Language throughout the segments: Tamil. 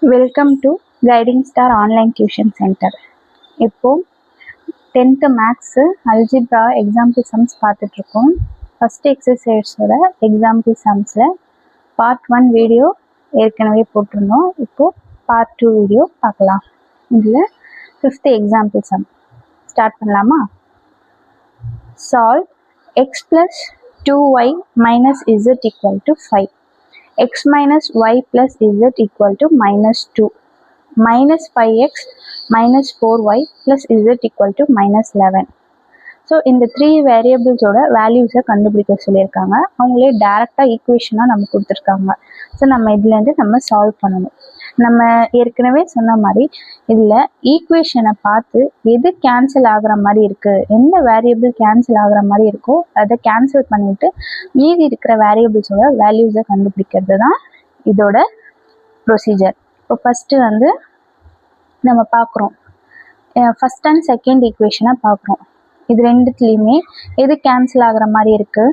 Welcome to guiding star online tuition centre. இப்போ 10th maths algebra example sums பார்த்துட்ருக்கோம். ஃபஸ்ட் எக்ஸசைஸோட எக்ஸாம்பிள் சம்ஸில் பார்ட் 1 வீடியோ ஏற்கனவே போட்டிருந்தோம். இப்போது பார்ட் 2 வீடியோ பார்க்கலாம். இதில் 5th எக்ஸாம்பிள் சம் ஸ்டார்ட் பண்ணலாமா? Solve x plus 2y minus z equal to 5. x minus y plus z equal to minus 2. Minus 5x minus 4y plus z equal to minus 11. So இந்த 3 வேரியபிள்ஸோட வேல்யூஸை கண்டுபிடிக்க சொல்லியிருக்காங்க. அவங்களே டேரெக்டாக ஈக்குவேஷனாக நம்ம கொடுத்துருக்காங்க. ஸோ நம்ம இதுலேருந்து நம்ம சால்வ் பண்ணணும். நம்ம ஏற்கனவே சொன்ன மாதிரி இதில் ஈக்குவேஷனை பார்த்து எது கேன்சல் ஆகிற மாதிரி இருக்குது, எந்த வேரியபிள் கேன்சல் ஆகிற மாதிரி இருக்கோ அதை கேன்சல் பண்ணிவிட்டு மீதி இருக்கிற வேரியபிள்ஸோட வேல்யூஸை கண்டுபிடிக்கிறது தான் இதோட ப்ரொசீஜர். இப்போ ஃபஸ்ட்டு வந்து நம்ம பார்க்குறோம், ஃபஸ்ட் அண்ட் செகண்ட் ஈக்குவேஷனை பார்க்குறோம். இது ரெண்டுத்துலேயுமே எது கேன்சல் ஆகிற மாதிரி இருக்குது?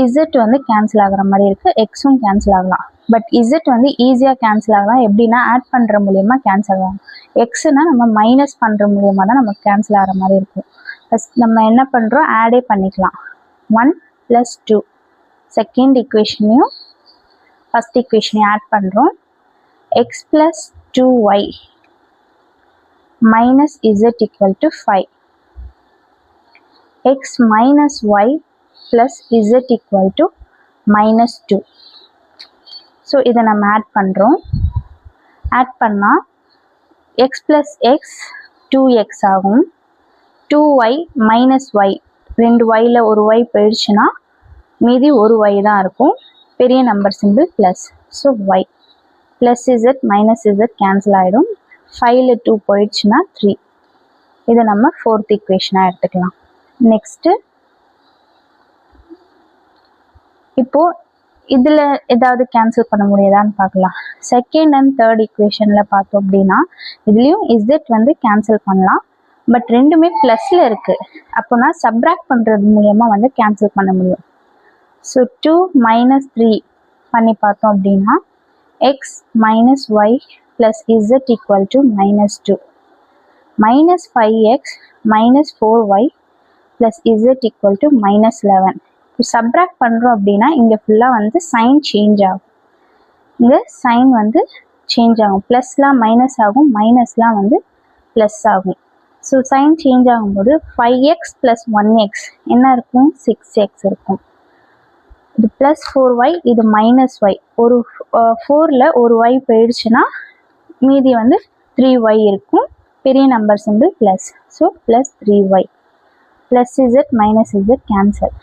இசட் வந்து கேன்சல் ஆகிற மாதிரி இருக்குது, எக்ஸும் கேன்சல் ஆகலாம். பட் இசட் வந்து ஈஸியாக கேன்சல் ஆகலாம். எப்படின்னா ஆட் பண்ணுற மூலியமாக கேன்சல் ஆகும். எக்ஸுனா நம்ம மைனஸ் பண்ணுற மூலியமாக தான் நமக்கு கேன்சல் ஆகிற மாதிரி இருக்கும். ஃபஸ்ட் நம்ம என்ன பண்ணுறோம், ஆடே பண்ணிக்கலாம். 1 + 2 செகண்ட் ஈக்குவேஷனையும் ஃபஸ்ட் ஈக்குவேஷனையும் ஆட் பண்ணுறோம். x + 2y minus z equal to 5. x minus y plus z equal to minus 2. So இதை நம்ம ஆட் பண்ணுறோம். ஆட் பண்ணால் x plus x 2x ஆகும். 2y minus y, 2 yல ஒரு y போயிடுச்சுன்னா மீதி ஒரு y தான் இருக்கும். பெரிய number simple plus. So y plus z minus z cancel ஆகிடும். 5ல் 2 போயிடுச்சுன்னா 3. இதை நம்ம 4th ஈக்குவேஷனாக எடுத்துக்கலாம். நெக்ஸ்ட்டு இப்போது இதில் ஏதாவது கேன்சல் பண்ண முடியாதான்னு பார்க்கலாம். செகண்ட் அண்ட் தேர்ட் ஈக்குவேஷனில் பார்த்தோம் அப்படின்னா இதுலேயும் இசட் வந்து கேன்சல் பண்ணலாம். பட் ரெண்டுமே ப்ளஸில் இருக்குது. அப்போனா சப்ராக்ட் பண்ணுறது மூலயமா வந்து கேன்சல் பண்ண முடியும். ஸோ 2 - 3 பண்ணி பார்த்தோம் அப்படின்னா x minus y plus z equal to minus 2. minus 5x minus 4y plus z equal to minus 11. இப்போ சப்ராக்ட் பண்ணுறோம் அப்படின்னா இங்கே ஃபுல்லாக வந்து சைன் சேஞ்ச் ஆகும். இங்கே சைன் வந்து சேஞ்ச் ஆகும். ப்ளஸ்லாம் மைனஸ் ஆகும், மைனஸ்லாம் வந்து ப்ளஸ் ஆகும். ஸோ சைன் சேஞ்ச் ஆகும்போது 5x + 1x என்ன இருக்கும்? 6x இருக்கும். இது ப்ளஸ் 4y, இது மைனஸ் y. ஒரு 4ல் ஒரு y போயிடுச்சுன்னா மீதி வந்து 3y இருக்கும். பெரிய number simple plus. So plus 3y plus z minus z cancel.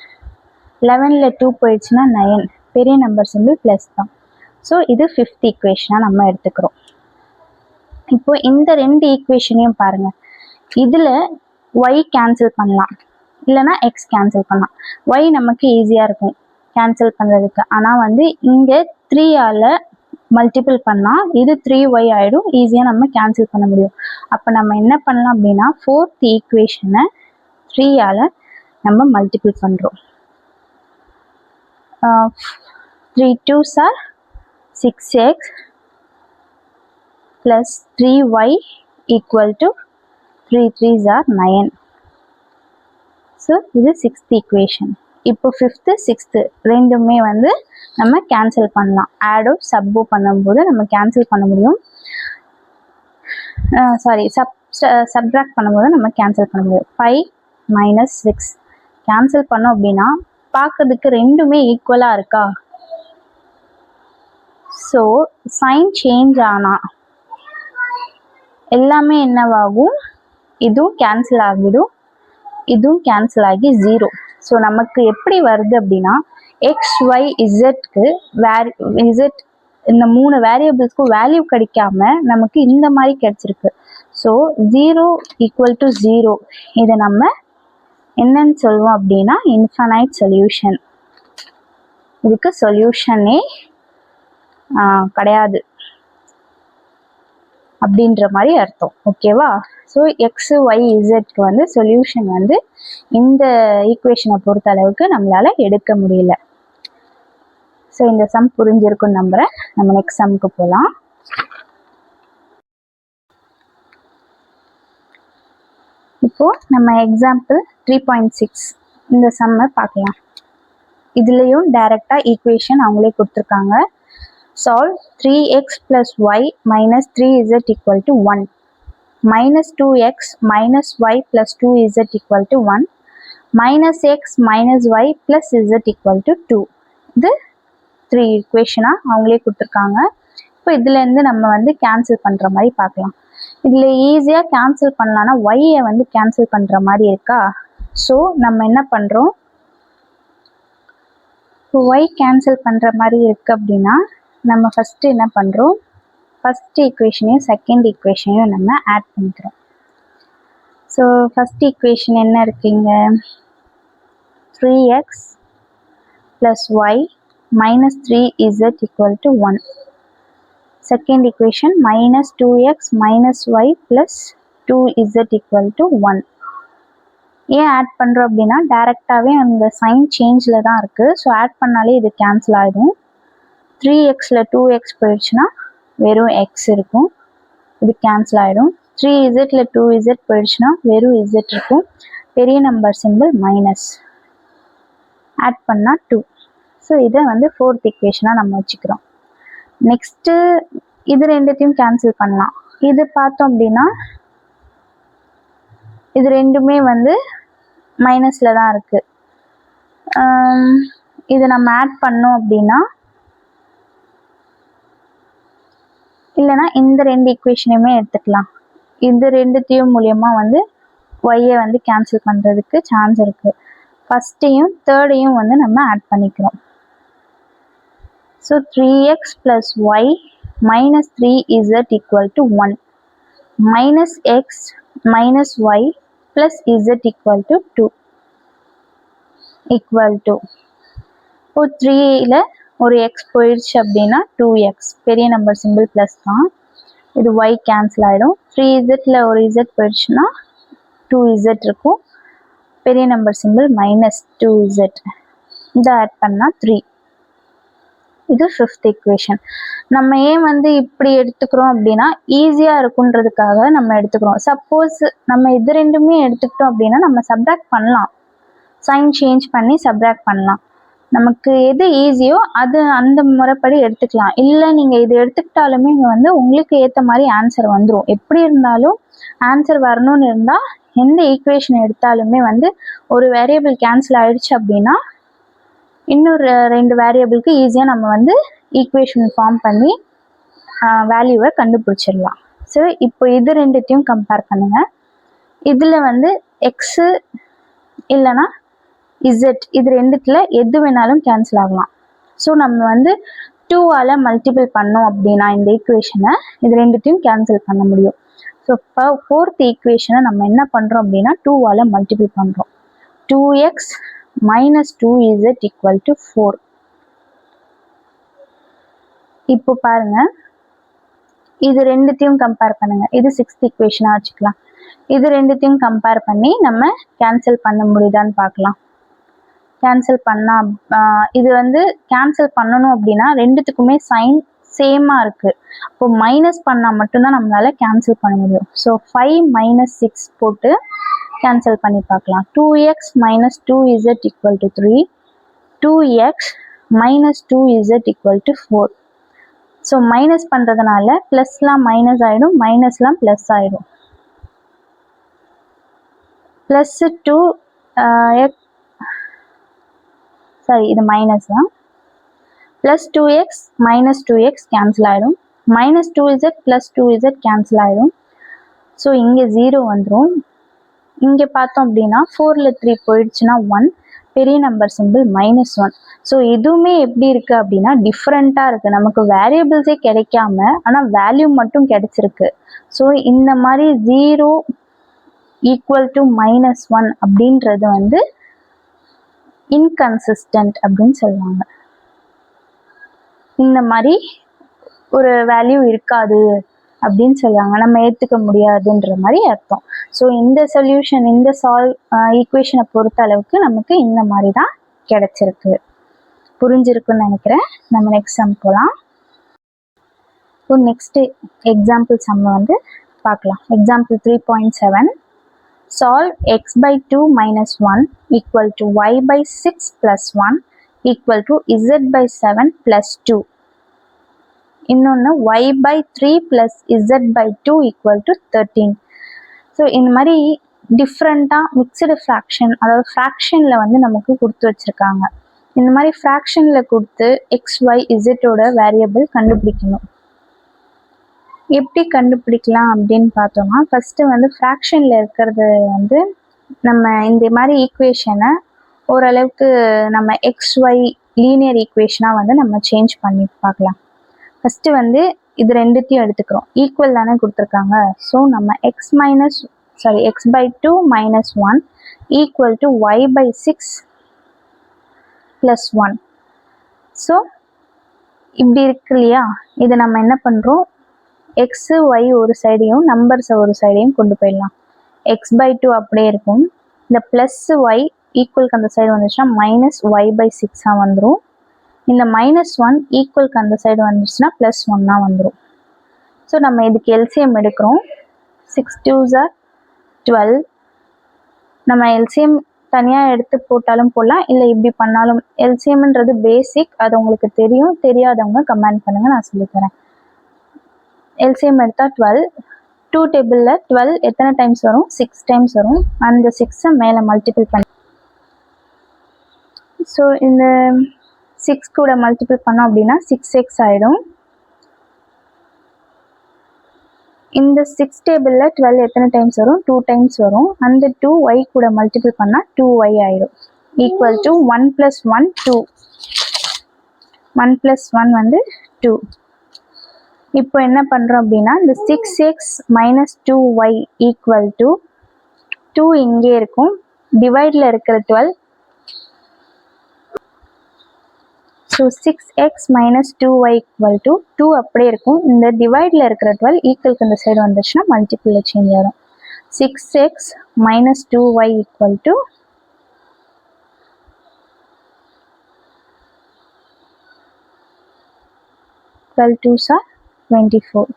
11ல் 2 போயிடுச்சுன்னா 9. பெரிய நம்பர் சிம்பிள் ப்ளஸ் தான். ஸோ இது 5th ஈக்குவேஷனாக நம்ம எடுத்துக்கிறோம். இப்போ இந்த 2 ஈக்குவேஷனையும் பாருங்கள். இதில் y கேன்சல் பண்ணலாம், இல்லைனா x கேன்சல் பண்ணலாம். y நமக்கு ஈஸியாக இருக்கும் கேன்சல் பண்ணுறதுக்கு. ஆனால் வந்து இங்கே 3ஆல் மல்டிபிள் பண்ணால் இது 3y ஆகிடும். ஈஸியாக நம்ம கேன்சல் பண்ண முடியும். அப்போ நம்ம என்ன பண்ணலாம் அப்படின்னா 4th ஈக்குவேஷனை 3ஆல் நம்ம மல்டிபிள் பண்ணுறோம். 3 2s are 6x plus 3y equal to 3 3s are 9. So இது 6th ஈக்குவேஷன். இப்போ 5th 6th ரெண்டுமே வந்து நம்ம கேன்சல் பண்ணலாம். ஆடோ சப்போ பண்ணும்போது நம்ம கேன்சல் பண்ண முடியும். சப்ராக்ட் பண்ணும்போது நம்ம கேன்சல் பண்ண முடியும். 5 - 6 கேன்சல் பண்ணோம் அப்படின்னா பார்க்கறதுக்கு ரெண்டுமே ஈக்குவலாக இருக்கா? ஸோ சைன் சேஞ்ச் ஆனால் எல்லாமே என்னவாகும்? இதுவும் கேன்சல் ஆகிடும், இதுவும் கேன்சல் ஆகி 0. ஸோ நமக்கு எப்படி வருது அப்படின்னா எக்ஸ் ஒய் இசட்க்கு இசட் இந்த 3 வேரியபிள்ஸ்க்கும் வேல்யூ கிடைக்காம நமக்கு இந்த மாதிரி கிடைச்சிருக்கு. ஸோ 0 = 0. இதை நம்ம என்னன்னு சொல்லுவோம் அப்படின்னா இன்ஃபைனைட் சொல்யூஷன். இதுக்கு சொல்யூஷனே கிடையாது அப்படின்ற மாதிரி அர்த்தம். ஓகேவா? ஸோ எக்ஸ் ஒய் இசட்க்கு வந்து சொல்யூஷன் வந்து இந்த ஈக்குவேஷனை பொறுத்த அளவுக்கு நம்மளால எடுக்க முடியல. ஸோ இந்த சம் புரிஞ்சிருக்குன்னு நம்புகிறேன். நம்ம நெக்ஸ்ட் சம்முக்கு போகலாம். இப்போது நம்ம எக்ஸாம்பிள் 3.6 இந்த சம்மை பார்க்கலாம். இதுலேயும் டைரெக்டாக ஈக்குவேஷன் அவங்களே கொடுத்துருக்காங்க. Solve 3x plus y minus 3z equal to 1 minus 2x minus y plus 2z equal to 1 minus x minus y plus z equal to 2. இது 3 ஈக்குவேஷனாக அவங்களே கொடுத்துருக்காங்க. இப்போ இதுலேருந்து நம்ம வந்து கேன்சல் பண்ணுற மாதிரி பார்க்கலாம். இதில் ஈஸியாக கேன்சல் பண்ணலான்னா ஒய்யை வந்து கேன்சல் பண்ணுற மாதிரி இருக்கா. ஸோ நம்ம என்ன பண்ணுறோம், ஒய் கேன்சல் பண்ணுற மாதிரி இருக்குது அப்படின்னா நம்ம ஃபஸ்ட்டு என்ன பண்ணுறோம், ஃபஸ்ட் ஈக்குவேஷனையும் செகண்ட் ஈக்குவேஷனையும் நம்ம ஆட் பண்ணிக்கிறோம். ஸோ ஃபஸ்ட் ஈக்குவேஷன் என்ன இருக்குங்க, 3x plus y minus 3z equal to 1. Second equation minus 2x minus y plus 2z equal to 1. ஏன் ஆட் பண்ணுறோம் அப்படின்னா டைரெக்டாகவே அந்த சைன் சேஞ்சில் தான் இருக்குது. ஸோ ஆட் பண்ணாலே இது கேன்சல் ஆகிடும். 3xல 2x போயிடுச்சுன்னா வெறும் x இருக்கும், இது கேன்சல் ஆகிடும். 3zல 2z போயிடுச்சுன்னா வெறும் z இருக்கும். பெரிய நம்பர் சிம்பிள் மைனஸ், ஆட் பண்ணால் 2. ஸோ இதை வந்து ஃபோர்த் ஈக்குவேஷனாக நம்ம வச்சுக்கிறோம். நெக்ஸ்ட்டு இது ரெண்டுத்தையும் கேன்சல் பண்ணலாம். இது பார்த்தோம் அப்படின்னா இது ரெண்டுமே வந்து மைனஸில் தான் இருக்குது. இது நம்ம ஆட் பண்ணோம் அப்படின்னா, இல்லைனா இந்த ரெண்டு ஈக்குவேஷனையுமே எடுத்துக்கலாம். இது ரெண்டுத்தையும் மூலியமாக வந்து ஒய்யை வந்து கேன்சல் பண்ணுறதுக்கு சான்ஸ் இருக்குது. ஃபஸ்ட்டையும் தேர்டையும் வந்து நம்ம ஆட் பண்ணிக்கிறோம். So 3x plus y minus 3z equal to 1 minus x minus y plus z equal to 2 equal to, இப்போ 3ல ஒரு x போயிடுச்சு அப்படின்னா 2x, பெரிய நம்பர் சிம்பிள் ப்ளஸ் தான், இது y கேன்சல் ஆகிடும். 3zல ஒரு z போயிடுச்சுன்னா 2z இருக்கும், பெரிய நம்பர் சிம்பிள் மைனஸ் 2z. இதை ஆட் பண்ணால் 3. இது ஃபிஃப்த் ஈக்குவேஷன். நம்ம ஏன் வந்து இப்படி எடுத்துக்கிறோம் அப்படின்னா ஈஸியாக இருக்குன்றதுக்காக நம்ம எடுத்துக்கிறோம். சப்போஸ் நம்ம இது ரெண்டுமே எடுத்துக்கிட்டோம் அப்படின்னா நம்ம சப்ராக்ட் பண்ணலாம், சைன் சேஞ்ச் பண்ணி சப்ராக்ட் பண்ணலாம். நமக்கு எது ஈஸியோ அது அந்த முறைப்படி எடுத்துக்கலாம். இல்லை நீங்கள் இது எடுத்துக்கிட்டாலுமே வந்து உங்களுக்கு ஏற்ற மாதிரி ஆன்சர் வந்துடும். எப்படி இருந்தாலும் ஆன்சர் வரணும்னு இருந்தால் எந்த ஈக்குவேஷன் எடுத்தாலுமே வந்து ஒரு வேரியபிள் கேன்சல் ஆகிடுச்சு அப்படின்னா இன்னொரு ரெண்டு வேரியபிளுக்கு ஈஸியாக நம்ம வந்து ஈக்குவேஷன் ஃபார்ம் பண்ணி வேல்யூவை கண்டுபிடிச்சிடலாம். ஸோ இப்போ இது ரெண்டுத்தையும் கம்பேர் பண்ணுங்கள். இதில் வந்து எக்ஸு இல்லைனா இசட், இது ரெண்டுத்தில் எது வேணாலும் கேன்சல் ஆகலாம். ஸோ நம்ம வந்து 2ஆல் மல்டிபிள் பண்ணோம் அப்படின்னா இந்த ஈக்குவேஷனை இது ரெண்டுத்தையும் கேன்சல் பண்ண முடியும். ஸோ இப்போ ஃபோர்த் ஈக்குவேஷனை நம்ம என்ன பண்ணுறோம் அப்படின்னா 2ஆல் மல்டிபிள் பண்ணுறோம். 2x minus 2z equal to 4. இப்போ பாருங்க, இது ரெண்டுத்தையும் கம்பேர் பண்ணுங்க. இது சிக்ஸ்த் ஈக்குவேஷனாக வச்சுக்கலாம். இது ரெண்டுத்தையும் கம்பேர் பண்ணி நம்ம கேன்சல் பண்ண முடியுதான்னு பார்க்கலாம். கேன்சல் பண்ணால் இது வந்து கேன்சல் பண்ணணும் அப்படின்னா ரெண்டுத்துக்குமே சைன் சேமாக இருக்குது. இப்போ மைனஸ் பண்ணால் மட்டும்தான் நம்மளால் கேன்சல் பண்ண முடியும். ஸோ 5 minus 6 போட்டு கேன்சல் பண்ணி பார்க்கலாம். 2x minus 2z equal to 3, 2x minus 2z equal to 4. So minus பண்ணுறதுனால ப்ளஸ்லாம் மைனஸ் ஆகிடும், மைனஸ்லாம் ப்ளஸ் ஆகிடும். ப்ளஸ்ஸு 2 சாரி இது மைனஸ் தான். Plus 2x minus 2x cancel ஆகிடும், minus 2z plus 2z cancel ஆகிடும். ஸோ இங்கே 0 வந்துடும். இங்கே பார்த்தோம் அப்படின்னா 4ல் 3 போயிடுச்சுன்னா 1, பெரிய நம்பர் சிம்பிள் -1. ஸோ இதுவுமே எப்படி இருக்குது அப்படின்னா டிஃப்ரெண்ட்டாக இருக்குது. நமக்கு வேரியபிள்ஸே கிடைக்காம ஆனால் வேல்யூ மட்டும் கிடைச்சிருக்கு. ஸோ இந்த மாதிரி 0 ஈக்குவல் டு -1 அப்படின்றது வந்து இன்கன்சிஸ்டன்ட் அப்படின்னு சொல்லுவாங்க. இந்த மாதிரி ஒரு வேல்யூ இருக்காது அப்படின்னு சொல்லுவாங்க, நம்ம ஏற்றுக்க முடியாதுன்ற மாதிரி அர்த்தம். ஸோ இந்த சொல்யூஷன், இந்த ஈக்குவேஷனை பொறுத்த அளவுக்கு நமக்கு இந்த மாதிரி தான் கிடைச்சிருக்கு. புரிஞ்சிருக்குன்னு நினைக்கிறேன். நம்ம நெக்ஸ்ட் சம் போகலாம். இப்போ நெக்ஸ்ட் எக்ஸாம்பிள் சம் வந்து பார்க்கலாம். Example 3.7 solve x by 2 minus 1 equal to y by 6 plus 1 equal to z by 7 plus 2. இன்னொன்று y by 3 plus z by 2 equal to 13. So இந்த மாதிரி டிஃப்ரெண்ட்டாக மிக்சடு ஃப்ராக்ஷன், அதாவது ஃப்ராக்ஷனில் வந்து நமக்கு கொடுத்து வச்சுருக்காங்க. இந்த மாதிரி ஃப்ராக்ஷனில் கொடுத்து எக்ஸ் ஒய் இசட்டோட வேரியபிள் கண்டுபிடிக்கணும். எப்படி கண்டுபிடிக்கலாம் அப்படின்னு பார்த்தோம்னா, ஃபஸ்ட்டு வந்து ஃப்ராக்ஷனில் இருக்கிறது வந்து நம்ம இந்த மாதிரி ஈக்குவேஷனை ஓரளவுக்கு நம்ம எக்ஸ் ஒய் லீனியர் ஈக்குவேஷனாக வந்து நம்ம சேஞ்ச் பண்ணி பார்க்கலாம். ஃபஸ்ட்டு வந்து இது ரெண்டுத்தையும் எடுத்துக்கிறோம், ஈக்குவல் தானே கொடுத்துருக்காங்க. ஸோ நம்ம X by 2 minus 1 equal to y by 6 plus 1. So இப்படி இருக்கு இல்லையா, இதை நம்ம என்ன பண்ணுறோம், எக்ஸு ஒய் ஒரு சைடையும் நம்பர்ஸை ஒரு சைடையும் கொண்டு போயிடலாம். எக்ஸ் பை 2 அப்படியே இருக்கும். இந்த ப்ளஸ் ஒய் ஈக்குவலுக்கு அந்த சைடு வந்துச்சுன்னா மைனஸ் ஒய் பை 6ஆக வந்துடும். இந்த -1 ஈக்குவலுக்கு அந்த சைடு வந்துச்சுன்னா +1ஆக வந்துடும். ஸோ நம்ம இதுக்கு எல்சிஎம் எடுக்கிறோம். 6 2s are 12. நம்ம எல்சிஎம் தனியாக எடுத்து போட்டாலும் போடலாம், இல்லை இப்படி பண்ணாலும். எல்சிஎம்ன்றது பேசிக், அது உங்களுக்கு தெரியும், தெரியாதவங்க கமெண்ட் பண்ணுங்கள், நான் சொல்லித்தரேன். எல்சிஎம் எடுத்தால் 12, 2 டேபிளில் 12 எத்தனை டைம்ஸ் வரும், 6 டைம்ஸ் வரும். அந்த 6ஐ மேலே மல்டிபிள் பண்ணி, ஸோ இந்த 6 கூட மல்டிபிள் பண்ணோம் அப்படின்னா 6x ஆகிடும். இந்த 6 டேபிளில் 12 எத்தனை டைம்ஸ் வரும், 2 டைம்ஸ் வரும். அந்த 2y கூட மல்டிபிள் பண்ணால் 2y ஆகிடும். ஈக்குவல் டு 1 + 1 2, 1 + 1 வந்து 2. இப்போ என்ன பண்ணுறோம் அப்படின்னா, இந்த 6x - 2y ஈக்குவல் டு 2 இங்கே இருக்கும், டிவைடில் இருக்கிற 12. So 6x - 2y equal to 2 அப்படியே இருக்கும். இந்த டிவைடில் இருக்கிற 12 ஈக்குவலுக்கு இந்த சைடு வந்துச்சுன்னா மல்டிபிளில் சேஞ்ச் ஆகும். 6x - 2y equal to 12 2s are 24.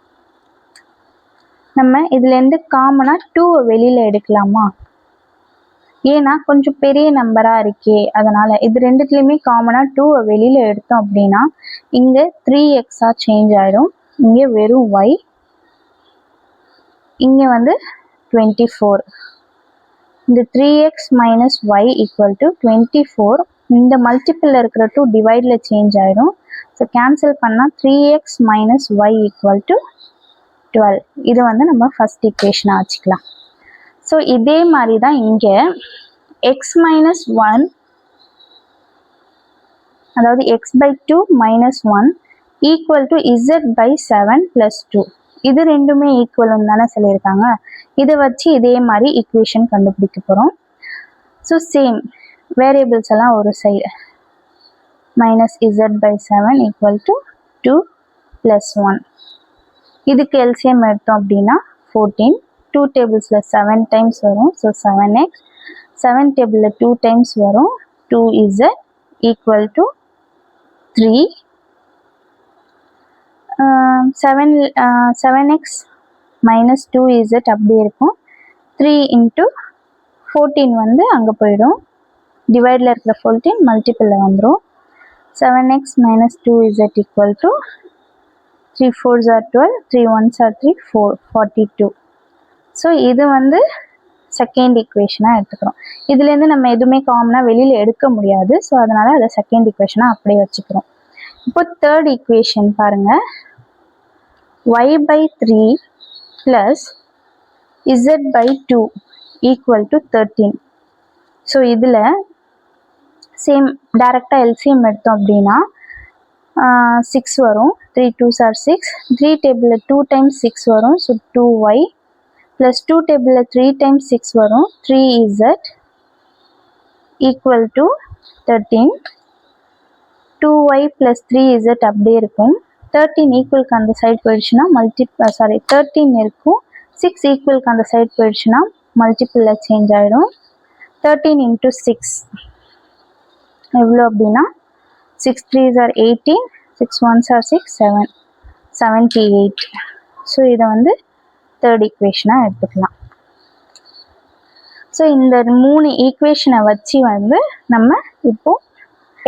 நம்ம இதுலேருந்து காமனாக 2 வெளியில் எடுக்கலாமா, ஏன்னா கொஞ்சம் பெரிய நம்பராக இருக்கே, அதனால் இது ரெண்டுத்துலேயுமே காமனாக 2 வெளியில் எடுத்தோம் அப்படின்னா இங்கே 3xஆக சேஞ்ச் ஆகிடும். இங்கே வெறும் y, இங்கே வந்து 24. இந்த 3x - y ஈக்குவல் டு 24. இந்த மல்டிப்பிளில் இருக்கிற 2 டிவைடில் சேஞ்ச் ஆகிடும். ஸோ கேன்சல் பண்ணால் 3x - y ஈக்குவல் டு 12. இது வந்து நம்ம ஃபஸ்ட் ஈக்குவேஷனாக வச்சுக்கலாம். ஸோ இதே மாதிரி தான் இங்கே x - 1, அதாவது x by 2 minus 1 equal to z by 7 plus 2. இது ரெண்டுமே ஈக்குவல்னு தானே சொல்லியிருக்காங்க. இதை வச்சு இதே மாதிரி ஈக்குவேஷன் கண்டுபிடிக்க போகிறோம். ஸோ சேம் வேரியபிள்ஸ் எல்லாம் ஒரு side, -z by 7 equal to 2 + 1. இதுக்கு எல்சிஎம் எடுத்தோம் அப்படின்னா 14. 2 டேபிள்ஸில் 7 டைம்ஸ் வரும். So 7x. 7 டேபிளில் 2 டைம்ஸ் வரும். 2z equal to 3. 7x - 2z அப்படியே இருக்கும். 3 × 14 வந்து அங்கே போயிடும், டிவைடில் இருக்கிற 14 மல்டிப்பிளில் வந்துடும். 7x - 2z equal to 3 4s are 12, 3 1s are 3, 4 42. So இது வந்து செகண்ட் ஈக்குவேஷனாக எடுத்துக்கிறோம். இதுலேருந்து நம்ம எதுவுமே காமனாக வெளியில் எடுக்க முடியாது. ஸோ அதனால் அதை செகண்ட் ஈக்குவேஷனாக அப்படியே வச்சுக்கிறோம். இப்போ தேர்ட் ஈக்குவேஷன் பாருங்கள், y by 3 plus z by 2 equal to 13. So இதில் சேம் டைரெக்டாக எல்சிஎம் எடுத்தோம் அப்படின்னா 6 வரும். 3 2s are 6. 3 டேபிளில் 2 டைம்ஸ் 6 வரும். ஸோ 2y ப்ளஸ் 2 டேபிளில் 3 டைம்ஸ் 6 வரும். 3z equal to 13. 2y plus 3z அப்படியே இருக்கும். 13 ஈக்குவலுக்கு அந்த சைட் போயிடுச்சுன்னா 13 இருக்கும். 6 ஈக்குவலுக்கு அந்த சைட் போயிடுச்சுன்னா மல்டிப்பிளில் சேஞ்ச் ஆகிடும். 13 × 6 எவ்வளோ அப்படின்னா 6 3s are 18, 6 1s are 6, 7 78. So இதை வந்து தேர்ட் ஈக்குவேஷனாக எடுத்துக்கலாம். ஸோ இந்த 3 ஈக்குவேஷனை வச்சு வந்து நம்ம இப்போ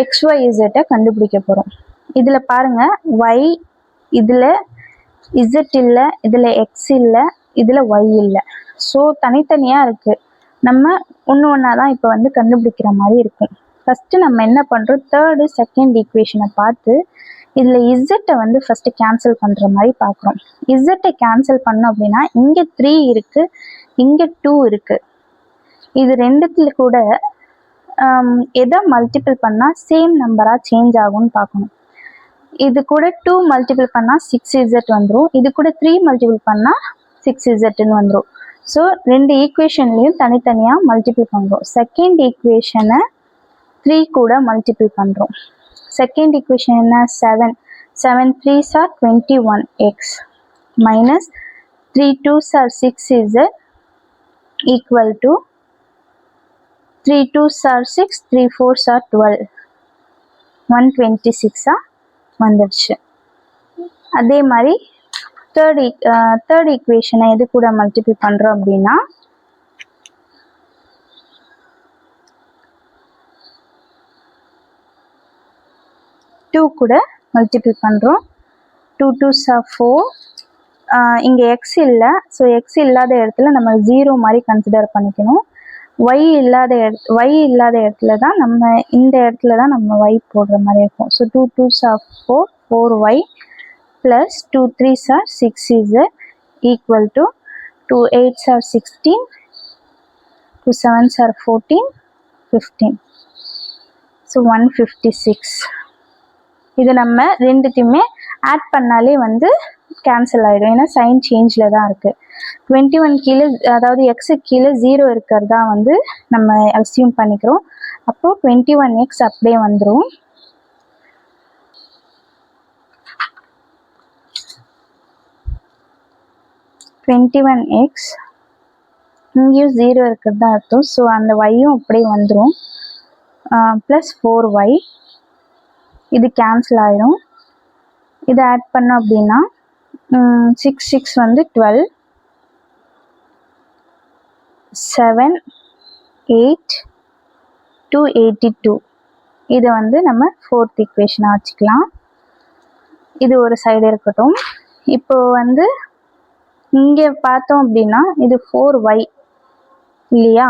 XYZ கண்டுபிடிக்க போகிறோம். இதில் பாருங்கள், Y இதில் Z இல்லை, இதில் X இல்லை, இதில் Y இல்லை. ஸோ தனித்தனியாக இருக்குது. நம்ம ஒன்று ஒன்றா தான் இப்போ வந்து கண்டுபிடிக்கிற மாதிரி இருக்கும். ஃபஸ்ட்டு நம்ம என்ன பண்ணுறோம், தேர்டு செகண்ட் ஈக்குவேஷனை பார்த்து இதில் இசட்டை வந்து ஃபஸ்ட்டு கேன்சல் பண்ணுற மாதிரி பார்க்குறோம். இசட்டை கேன்சல் பண்ணோம் அப்படின்னா இங்கே 3 இருக்குது, இங்கே 2 இருக்குது. இது ரெண்டுத்துல கூட எதை மல்டிபிள் பண்ணால் சேம் நம்பராக சேஞ்ச் ஆகும்னு பார்க்கணும். இது கூட 2 மல்டிபிள் பண்ணால் 6Z வந்துடும், இது கூட 3 மல்டிபிள் பண்ணால் 6Zன்னு வந்துடும். ஸோ ரெண்டு ஈக்குவேஷன்லேயும் தனித்தனியாக மல்டிபிள் பண்ணுறோம். செகண்ட் ஈக்குவேஷனை 3 கூட மல்டிபிள் பண்ணுறோம். செகண்ட் ஈக்குவேஷன் என்ன, 7 3s are 21x minus 3 2s are 6z equal to 3 2s are 6, 3 4s are 12, 126 வந்துடுச்சு. அதே மாதிரி தேர்ட் ஈக்குவேஷனை எது கூட மல்டிபிள் பண்ணுறோம் அப்படின்னா 2 கூட மல்டிபிள் பண்ணுறோம். 2 2s are 4. இங்கே எக்ஸ் இல்லை, ஸோ எக்ஸ் இல்லாத இடத்துல நம்ம 0 மாதிரி கன்சிடர் பண்ணிக்கணும். ஒய் இல்லாத இடத்துல தான் நம்ம இந்த இடத்துல தான் நம்ம ஒய் போடுற மாதிரி இருக்கும். So 2 2s are 4, 4y plus 2 3s are 6z equal to 2 8s are 16, 2 7s are 14, 15. So 156. இது நம்ம ரெண்டுத்தையுமே ஆட் பண்ணாலே வந்து கேன்சல் ஆகிடும், ஏன்னா சைன் சேஞ்சில் தான் இருக்குது. 21 கீழே, அதாவது எக்ஸுக்கு கீழே 0 இருக்கிறதா வந்து நம்ம அஸ்யூம் பண்ணிக்கிறோம். அப்போது 21x அப்படியே வந்துடும். இங்கேயும் 0 இருக்கிறது தான் அர்த்தம். ஸோ அந்த ஒய்யும் அப்படியே வந்துடும். ப்ளஸ் 4y, இது கேன்சல் ஆகிடும். இதை ஆட் பண்ணோம் அப்படின்னா 6 6 வந்து 12, 7 8 282. இதை வந்து நம்ம ஃபோர்த் ஈக்குவேஷனாக வச்சுக்கலாம். இது ஒரு சைடு இருக்கட்டும். இப்போ வந்து இங்கே பார்த்தோம் அப்படின்னா இது 4y இல்லையா,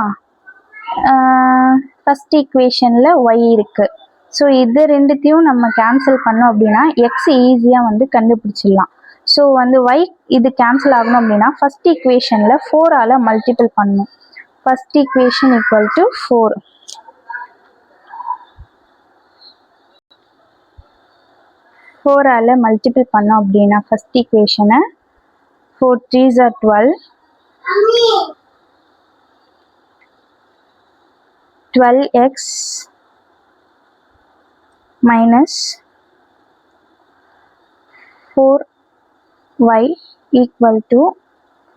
ஃபஸ்ட் ஈக்குவேஷனில் y இருக்குது. ஸோ இது ரெண்டுத்தையும் நம்ம கேன்சல் பண்ணோம் அப்படின்னா எக்ஸ் ஈஸியாக வந்து கண்டுபிடிச்சிடலாம். ஸோ வந்து y இது கேன்சல் ஆகணும் அப்படின்னா ஃபஸ்ட் ஈக்குவேஷனில் 4ஆல் மல்டிபிள் பண்ணணும். First equation equal to 4. 4ஆல் மல்டிபிள் பண்ணோம் அப்படின்னா ஃபஸ்ட் ஈக்குவேஷனை 4 3s are 12, 12x minus 4y equal to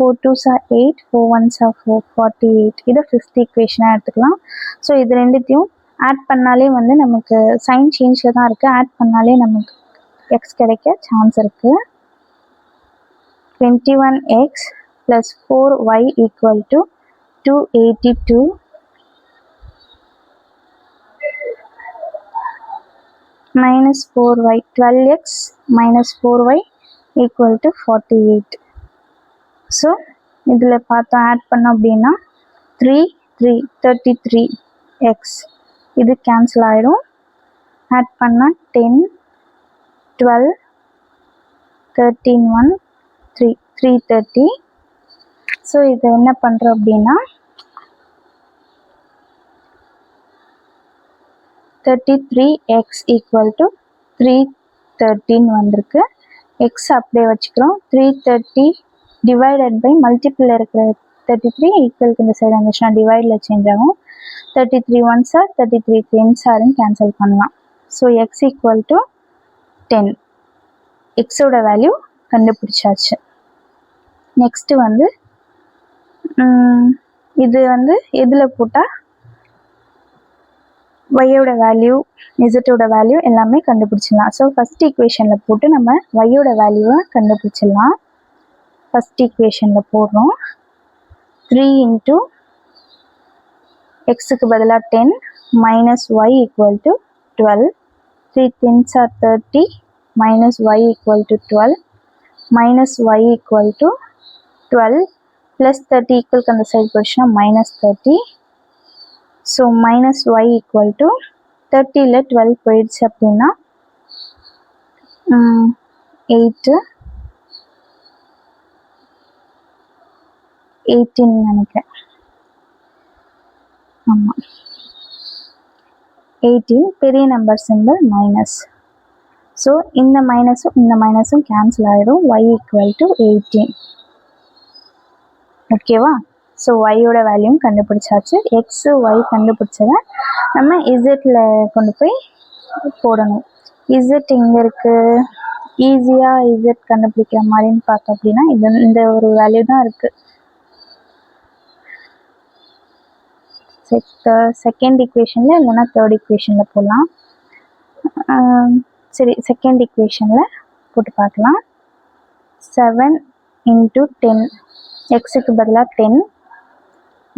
4 2s are 8, 4 1s are 4, 48. இதை ஃபிஃப்த் ஈக்குவேஷனாக எடுத்துக்கலாம். ஸோ இது ரெண்டுத்தையும் ஆட் பண்ணாலே வந்து நமக்கு சைன் சேஞ்சில் தான் இருக்குது, ஆட் பண்ணாலே நமக்கு எக்ஸ் கிடைக்க சான்ஸ் இருக்குது. 21x plus 4y equal to 282 minus 4y, 12x minus 4y equal to 48. So இதில் பார்த்தோம் ஆட் பண்ணோம் அப்படின்னா 3 3 33x, இது கேன்சல் ஆகிடும். ஆட் பண்ணால் 10 12 13 1 3 330. ஸோ இதை என்ன பண்ணுறோம் அப்படின்னா 33x ஈக்குவல் டு 313 வந்திருக்கு. எக்ஸ் அப்படியே வச்சுக்கிறோம். 330 டிவைடட் பை மல்டிபிள் இருக்கிற 33 ஈக்குவலுக்கு இந்த சைடு வந்துச்சுன்னா டிவைடில் சேஞ்ச் ஆகும். 33 1s are 33 10s ஆர்ன்னு கேன்சல் பண்ணலாம். So X equal to 10. எக்ஸோட வேல்யூ கண்டுபிடிச்சாச்சு. நெக்ஸ்ட்டு வந்து இது வந்து எதில் போட்டால் ஒய்யோட வேல்யூ இசட்டோட வேல்யூ எல்லாமே கண்டுபிடிச்சிடலாம். ஸோ ஃபஸ்ட் ஈக்குவேஷனில் போட்டு நம்ம ஒய்யோட வேல்யூவை கண்டுபிடிச்சிடலாம். ஃபஸ்ட் ஈக்குவேஷனில் போடுறோம். 3 into எக்ஸுக்கு பதிலாக 10 minus y equal to 12, 3 10s are 30 minus y equal to 12 minus y equal to 12 plus 30 equal to அந்த சைடு போயிடுச்சுன்னா minus 30. So minus y equal to 30ல 12 போயிடுச்சு அப்படின்னா 8 18 நினைக்கிறேன். ஆமாம் 18 பெரிய நம்பர் சிம்பிள் மைனஸ். ஸோ இந்த மைனஸும் கேன்சல் ஆகிடும். y equal to 18. ஓகேவா? ஸோ ஒய்யோட வேல்யூவும் கண்டுபிடிச்சாச்சு. எக்ஸு ஒய் கண்டுபிடிச்சதை நம்ம இசட்டில் கொண்டு போய் போடணும். இசட் இங்கே இருக்குது. ஈஸியாக இசட் கண்டுபிடிக்கிற மாதிரின்னு பார்த்தோம் அப்படின்னா இந்த ஒரு வேல்யூ தான் இருக்குது. செகண்ட் ஈக்குவேஷனில் இல்லைன்னா தேர்ட் ஈக்குவேஷனில் போடலாம். சரி, செகண்ட் ஈக்குவேஷனில் போட்டு பார்க்கலாம். 7 × 10 எக்ஸுக்கு பதிலாக 10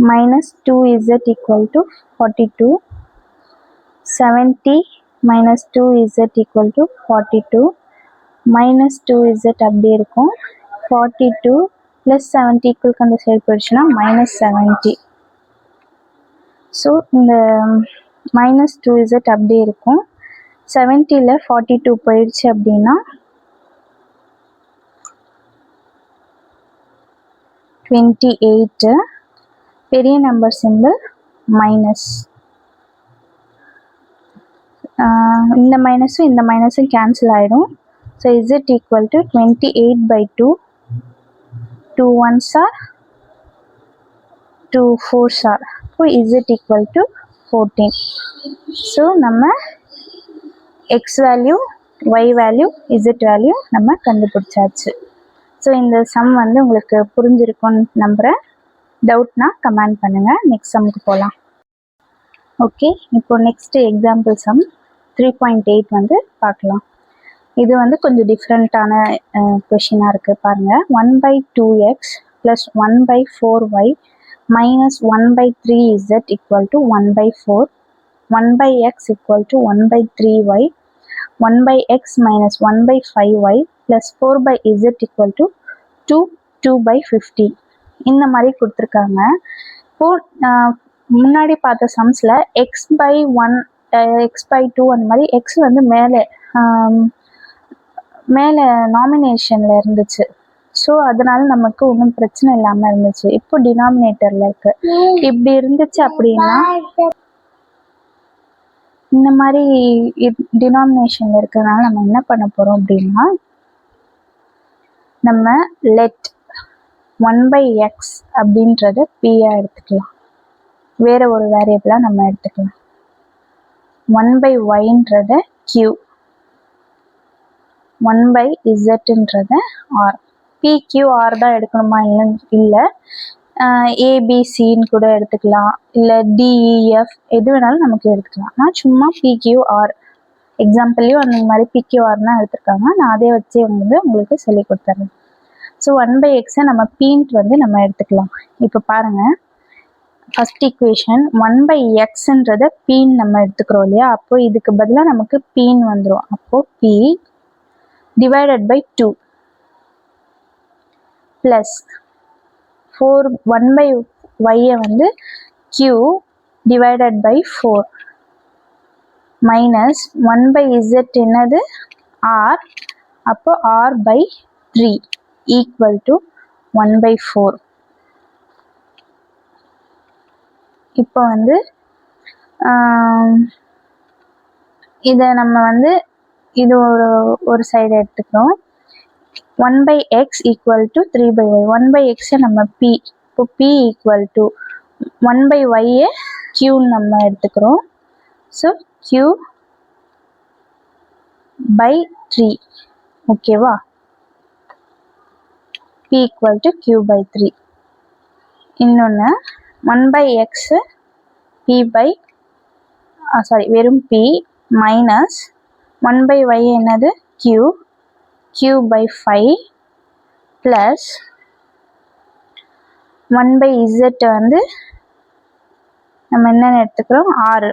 minus 2z equal to 42. 70 minus 2z equal to 42 minus 2z அப்படியே இருக்கும். 42 plus 70 equal அந்த சைடு போயிடுச்சுன்னா minus 70. ஸோ இந்த minus 2z அப்படியே இருக்கும். 70ல் 42 போயிடுச்சு அப்படின்னா 28. பெரிய நம்பர் சிம்பிள் மைனஸ். இந்த மைனஸும் கேன்சல் ஆகிடும். So z equal to 28/2. 2 1s are 2 4s are. இப்போ இசட் ஈக்குவல் டு 14. ஸோ நம்ம x value, y value, z value நம்ம கண்டுபிடிச்சாச்சு. ஸோ இந்த சம் உங்களுக்கு புரிஞ்சிருக்கும்னு நம்புகிறேன். டவுட்னா கமெண்ட் பண்ணுங்கள். நெக்ஸ்ட் சம்முக்கு போகலாம். ஓகே, இப்போ நெக்ஸ்ட் எக்ஸாம்பிள் சம் 3.8 பார்க்கலாம். இது கொஞ்சம் டிஃப்ரெண்ட்டான கொஷினாக இருக்குது பாருங்கள். 1/2x + 1/4y minus 1/3z equal to 1/4. 1/x equal to 1/3y. 1/x minus 1/5y plus 4/z equal to 2/15. இந்த மாதிரி கொடுத்துருக்காங்க. இப்போது முன்னாடி பார்த்த சம்ஸில் x/1 x/2 அந்த மாதிரி எக்ஸ் மேலே நாமினேஷனில் இருந்துச்சு. ஸோ அதனால நமக்கு ஒன்றும் பிரச்சனை இல்லாமல் இருந்துச்சு. இப்போ டினாமினேட்டரில் இருக்குது. இப்படி இருந்துச்சு அப்படின்னா இந்த மாதிரி டினாமினேஷனில் இருக்கிறதுனால நம்ம என்ன பண்ண போகிறோம் அப்படின்னா, நம்ம லெட் 1/x அப்படின்றத p-ஆக எடுத்துக்கலாம். வேறு ஒரு வேரியபிளாக நம்ம எடுத்துக்கலாம். 1/y-ன்றத q, 1/z-ன்றத r. p-q-r தான் எடுக்கணுமா இல்லை ஏபிசின்னு கூட எடுத்துக்கலாம், இல்லை டிஇஎஃப் எது வேணாலும் நமக்கு எடுத்துக்கலாம். நான் சும்மா p-q-r எக்ஸாம்பிள்லையும் அந்த மாதிரி p-q-r-னா எடுத்துருக்காங்க. நான் அதே வச்சு உங்களுக்கு சொல்லி கொடுத்துட்றேன். ஸோ 1/x-ஐ நம்ம பீன்ட்டு நம்ம எடுத்துக்கலாம். இப்போ பாருங்கள், ஃபஸ்ட் ஈக்குவேஷன் 1/x-ன்றத பீன் நம்ம எடுத்துக்கிறோம் இல்லையா? அப்போது இதுக்கு பதிலாக நமக்கு பீன் வந்துடும். அப்போது p divided by 2 ப்ளஸ் 1/y-ஐ q divided by 4 minus 1/z என்னது r. அப்போ r/3 equal to 1/4. இப்போ இதை நம்ம இது ஒரு சைடு எடுத்துக்கிறோம். 1/x equal to 3/y. 1/x-ஐ நம்ம p, இப்போ p equal to 1/y-ஐ q நம்ம எடுத்துக்கிறோம். So q/3. ஓகேவா? p equal to q/3. இன்னொன்று 1/x வெறும் p மைனஸ் 1/y என்னது q/5 ப்ளஸ் 1/z நம்ம என்னென்னு எடுத்துக்கிறோம் 6.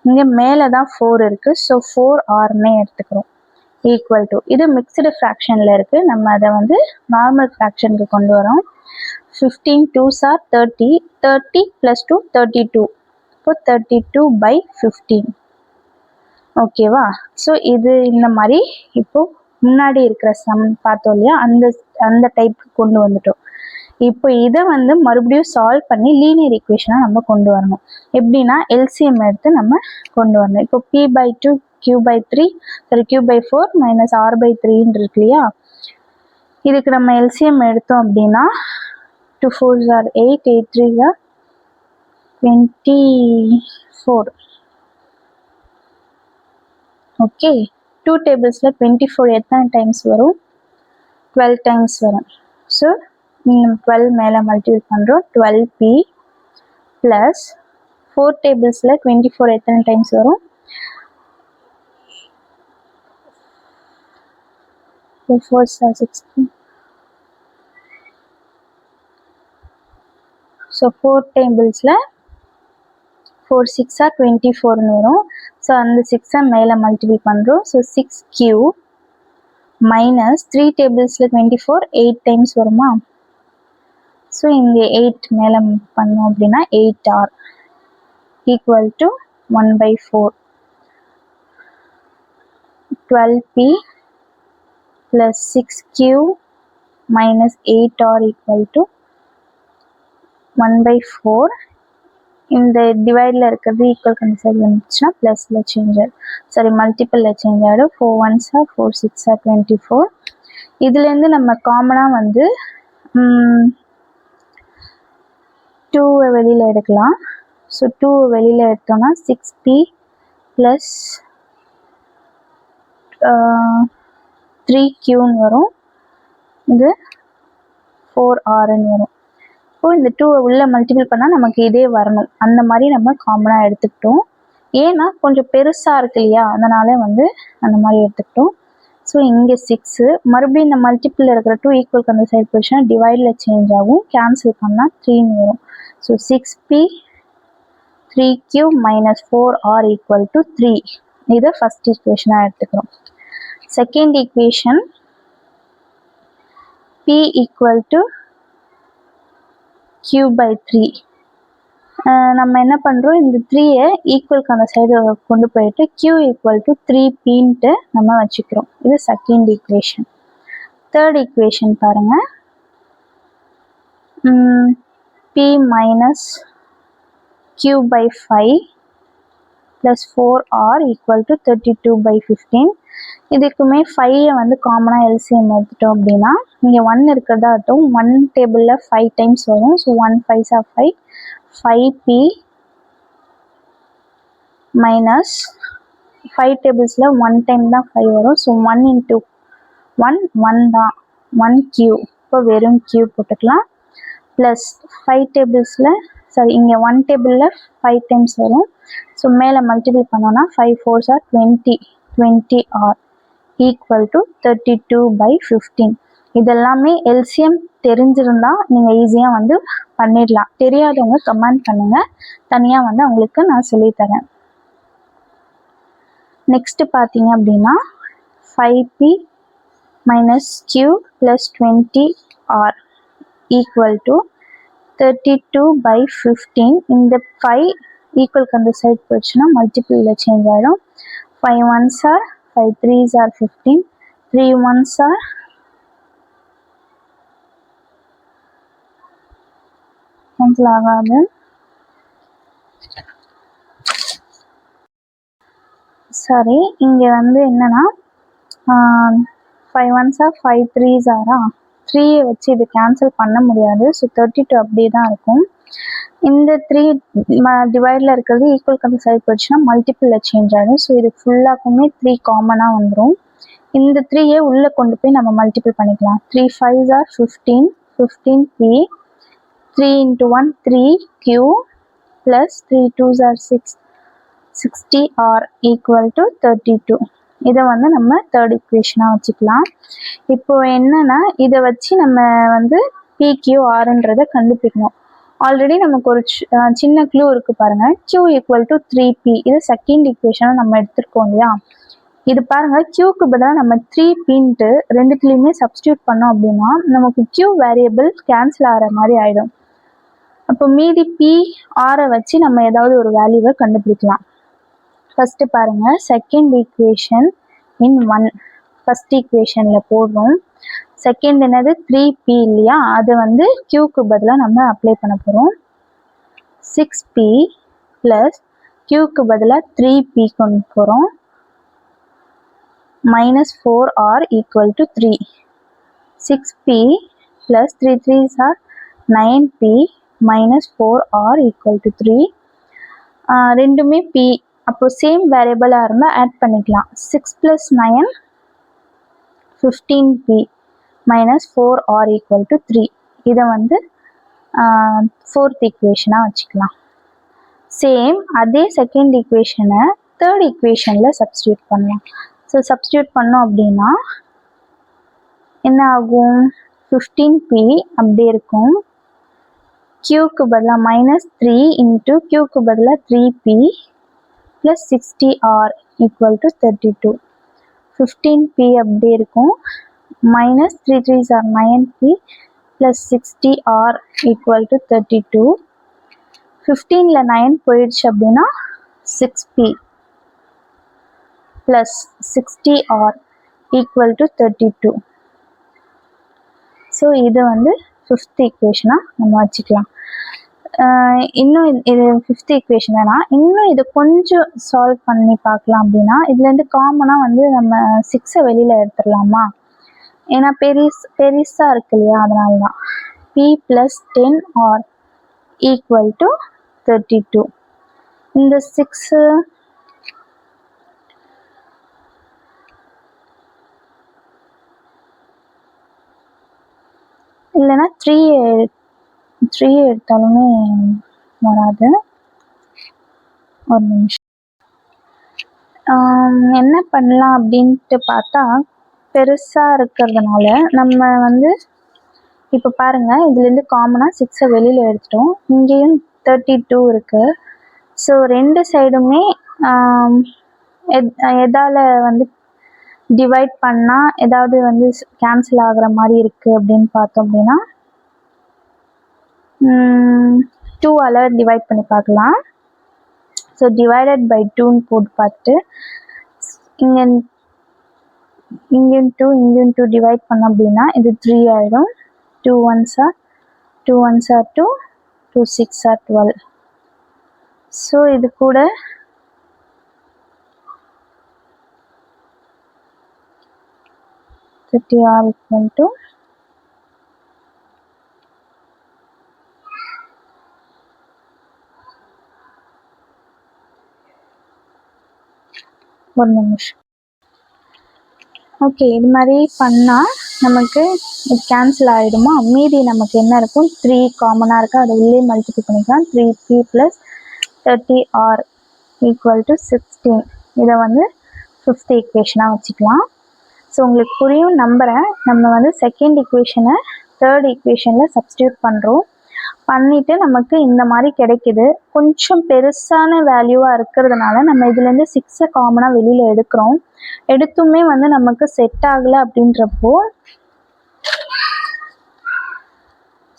இங்கே மேலே தான் 4 இருக்குது. ஸோ 4R எடுத்துக்கிறோம். ஈக்குவல் டு இது மிக்சடு ஃப்ராக்ஷனில் இருக்குது. நம்ம அதை வந்து நார்மல் ஃப்ராக்ஷனுக்கு கொண்டு வரோம். 15 2s are 30. 30 + 2 32. இப்போ 32/15. ஓகேவா? ஸோ இது இந்த மாதிரி இப்போ முன்னாடி இருக்கிற சம் பார்த்தோம் இல்லையா, அந்த டைப்புக்கு கொண்டு வந்துட்டோம். இப்போ இதை வந்து மறுபடியும் சால்வ் பண்ணி லீனியர் ஈக்குவேஷனாக நம்ம கொண்டு வரணும். எப்படின்னா எல்சிஎம் எடுத்து நம்ம கொண்டு வரணும். இப்போ p/2 q/3 சரி q/4 - r/3 இருக்கு இல்லையா, இதுக்கு நம்ம எல்சிஎம் எடுத்தோம் அப்படின்னா 2 4s are 8, 8 3s are 24. Okay, 2 டேபிள்ஸில் 24 எத்தனை டைம்ஸ் வரும்? 12 டைம்ஸ் வரும். ஸோ 12 மேலே மல்டிபிள் பண்ணுறோம். 12p ப்ளஸ் 4 டேபிள்ஸில் 24 எத்தனை டைம்ஸ் வரும்? 4 4s are 16. ஸோ 4 டேபிள்ஸில் 4 6 are 24 வரும். ஸோ அந்த 6 மேலே மல்டிபிள் பண்ணுறோம். ஸோ 6q மைனஸ் 3 டேபிள்ஸில் 24 8 டைம்ஸ் வருமா? ஸோ இங்கே 8 மேலே பண்ணோம் அப்படின்னா 8r equal to 1/4. 12p plus 6q minus 8r equal to 1/4. இந்த டிவைடில் இருக்கிறது ஈக்குவல் அந்த சைடு வந்துச்சுன்னா ப்ளஸில் சேஞ்ச் ஆகிடும், சாரி மல்டிப்பிளில் சேஞ்ச் ஆகிடும். 4 1s are 4 6 are 24. இதுலேருந்து நம்ம காமனாக வந்து 2 வெளியில் எடுக்கலாம். ஸோ 2 வெளியில் எடுத்தோம்னா 6p ப்ளஸ் 3qன்னு வரும். இது 4rன்னு வரும். இப்போ இந்த 2 உள்ள மல்டிபிள் பண்ணால் நமக்கு இதே வரணும். அந்த மாதிரி நம்ம காமனாக எடுத்துக்கிட்டோம். ஏன்னா கொஞ்சம் பெருசாக இருக்கு இல்லையா, அதனால வந்து அந்த மாதிரி எடுத்துக்கிட்டோம். ஸோ இங்கே 6 மறுபடியும் இந்த மல்டிபிள் இருக்கிற 2 ஈக்குவல் அந்த சைடு போயிடுச்சுன்னா டிவைடில் சேஞ்ச் ஆகும். கேன்சல் பண்ணால் 3ன்னு வரும். So 6p 3q minus 4r equal to 3. இதை ஃபர்ஸ்ட் ஈக்குவேஷனாக எடுத்துக்கிறோம். Second equation p equal to q/3. நம்ம என்ன பண்ணுறோம், இந்த 3யை ஈக்குவலுக்கு அந்த சைடு கொண்டு போயிட்டு q ஈக்குவல் டு 3pன்ட்டு நம்ம வச்சுக்கிறோம். இது செகண்ட் ஈக்குவேஷன். தேர்ட் ஈக்குவேஷன் பாருங்கள். p minus q/5 plus 4r equal to 32/15. இதுக்குமே 5யை வந்து காமனாக எல்சிஎம் எடுத்துட்டோம் அப்படின்னா இங்கே 1 இருக்கிறதா இருக்கும். 1 டேபிளில் 5 டைம்ஸ் வரும். So 1 5s are 5. 5p minus 5 டேபிள்ஸில் 1 time தான் 5 வரும். ஸோ 1 into 1 1 தான் 1q. இப்போ வெறும் q போட்டுக்கலாம். ப்ளஸ் 5 டேபிள்ஸில் சாரி இங்கே 1 டேபிளில் 5 டைம்ஸ் வரும். ஸோ மேலே மல்டிபிள் பண்ணோன்னா 5 4s are 20r equal to 32/15. இதெல்லாமே எல்சிஎம் தெரிஞ்சிருந்தா நீங்கள் ஈஸியாக வந்து பண்ணிடலாம். தெரியாதவங்க கமெண்ட் பண்ணுங்கள், தனியாக வந்து அவங்களுக்கு நான் சொல்லித்தரேன். நெக்ஸ்ட்டு பார்த்தீங்க அப்படின்னா 5p minus q plus 20r equal to 32/15. இந்த 5 ஈக்குவலுக்கு அந்த சைட் போயிடுச்சுன்னா மல்டிபிளில் சேஞ்ச் ஆகிடும். 5 1s are 5 3s are 15. 3 1s are cancel ஆகாது. சரி, இங்கே வந்து என்னன்னா 5 1s are 5 3s are 3யை வச்சு இது கேன்சல் பண்ண முடியாது. ஸோ 32 அப்படியே தான் இருக்கும். இந்த 3 டிவைடில் இருக்கிறது ஈக்குவல் அந்த சைடு போயிடுச்சுன்னா மல்டிபிளில் சேஞ்ச் ஆகிடும். ஸோ இது ஃபுல்லாக்குமே 3 காமனாக வந்துடும். இந்த 3யை உள்ளே கொண்டு போய் நம்ம மல்டிபிள் பண்ணிக்கலாம். 3 5s are 15. 15p 3 into 1 3q plus 3 2s are 6 60r equal to 32. இதை வந்து நம்ம தேர்ட் ஈக்குவேஷனாக வச்சுக்கலாம். இப்போ என்னன்னா இதை வச்சு நம்ம வந்து PQRன்றதை கண்டுபிடிக்கணும். ஆல்ரெடி நமக்கு ஒரு சின்ன க்ளூ இருக்குது பாருங்கள், q ஈக்குவல் டு 3p. இது செகண்ட் ஈக்குவேஷனை நம்ம எடுத்துருக்கோம் இல்லையா. இது பாருங்கள், க்யூக்கு பதிலாக நம்ம 3pன்ட்டு ரெண்டுத்துலேயுமே சப்ஸ்டியூட் பண்ணோம் அப்படின்னா நமக்கு q வேரியபிள் கேன்சல் ஆகிற மாதிரி ஆகிடும். அப்போ மீதி p ஆரை வச்சு நம்ம ஏதாவது ஒரு வேல்யூவை கண்டுபிடிக்கலாம். ஃபஸ்ட்டு பாருங்கள், செகண்ட் ஈக்குவேஷன் இன் 1 ஃபஸ்ட் ஈக்குவேஷனில் போடுறோம். செகண்ட் என்னது 3p இல்லையா, அது வந்து க்யூக்கு பதிலாக நம்ம அப்ளை பண்ண போகிறோம். 6p ப்ளஸ் க்யூக்கு பதிலாக 3p கொண்டு போகிறோம். minus 4r equal to 3. 6p plus 3 3s are 9p minus 4r equal to 3. ரெண்டுமே p, அப்போ சேம் வேரியபிளாக இருந்தால் ஆட் பண்ணிக்கலாம். 6 plus 9 15p minus 4r equal to 3. இதை வந்து ஃபோர்த் ஈக்குவேஷனாக வச்சுக்கலாம். சேம் அதே செகண்ட் ஈக்குவேஷனை தேர்ட் ஈக்குவேஷனில் சப்ஸ்டியூட் பண்ணலாம். ஸோ சப்ஸ்டியூட் பண்ணோம் அப்படின்னா என்ன ஆகும், 15p அப்படியே இருக்கும். க்யூக்கு பதிலாக -3 இன்ட்டு க்யூக்கு பதிலாக 3p plus 60r equal to 32. 15p அப்படியே இருக்கும். -3 3s are 9p plus 60r equal to 32. 15ல் 9 போயிடுச்சு அப்படின்னா 6p plus 60r equal to 32. So இது வந்து ஃபிஃப்த் ஈக்குவேஷனாக நம்ம வச்சுக்கலாம். இன்னும் இது ஃபிஃப்த் ஈக்குவேஷன் வேணால், இன்னும் இதை கொஞ்சம் சால்வ் பண்ணி பார்க்கலாம். அப்படின்னா இதுலேருந்து காமனாக வந்து நம்ம 6 வெளியில் எடுத்துடலாமா, ஏன்னா பெருசாக இருக்கு இல்லையா, அதனால தான். p plus 10r equal to 32. இந்த 6 இல்லைன்னா 3 எடுத்தாலுமே வராது. ஒரு நிமிஷம், என்ன பண்ணலாம் அப்படின்ட்டு பார்த்தா, பெருசாக இருக்கிறதுனால நம்ம வந்து இப்போ பாருங்கள், இதுலேருந்து காமனாக 6 வெளியில் எடுத்துட்டோம். இங்கேயும் 32 இருக்குது. ஸோ ரெண்டு சைடுமே எதால் வந்து டிவைட் பண்ணால் ஏதாவது வந்து கேன்சல் ஆகிற மாதிரி இருக்குது அப்படின்னு பார்த்தோம் அப்படின்னா 2ஆல் டிவைட் பண்ணி பார்க்கலாம். ஸோ டிவைடட் பை 2ன்னு போட்டு பார்த்துட்டு இங்கேயும் 2 டிவைட் பண்ணோம் அப்படின்னா இது 3 ஆகிடும். 2 1s are 2 2 6 are 12. ஸோ இது கூட r equal to ஒரு நிமிஷம். ஓகே, இது மாதிரி பண்ணால் நமக்கு இது கேன்சல் ஆகிடுமா, மீதி நமக்கு என்ன இருக்கும், 3 காமனாக இருக்குது, அதை உள்ளே மல்டிப்ளை பண்ணிக்கலாம். 3p plus 30r equal to 16. இதை வந்து ஃபிஃப்த் ஈக்குவேஷனாக வச்சுக்கலாம். ஸோ உங்களுக்கு புரியும் நம்புகிறேன். நம்ம வந்து செகண்ட் ஈக்குவேஷனை தேர்ட் ஈக்குவேஷனில் சப்ஸ்டியூட் பண்ணுறோம். பண்ணிவிட்டு நமக்கு இந்த மாதிரி கிடைக்கிது. கொஞ்சம் பெருசான வேல்யூவாக இருக்கிறதுனால நம்ம இதுலேருந்து 6 காமனாக வெளியில் எடுக்கிறோம். எடுத்துமே வந்து நமக்கு செட் ஆகலை அப்படின்றப்போ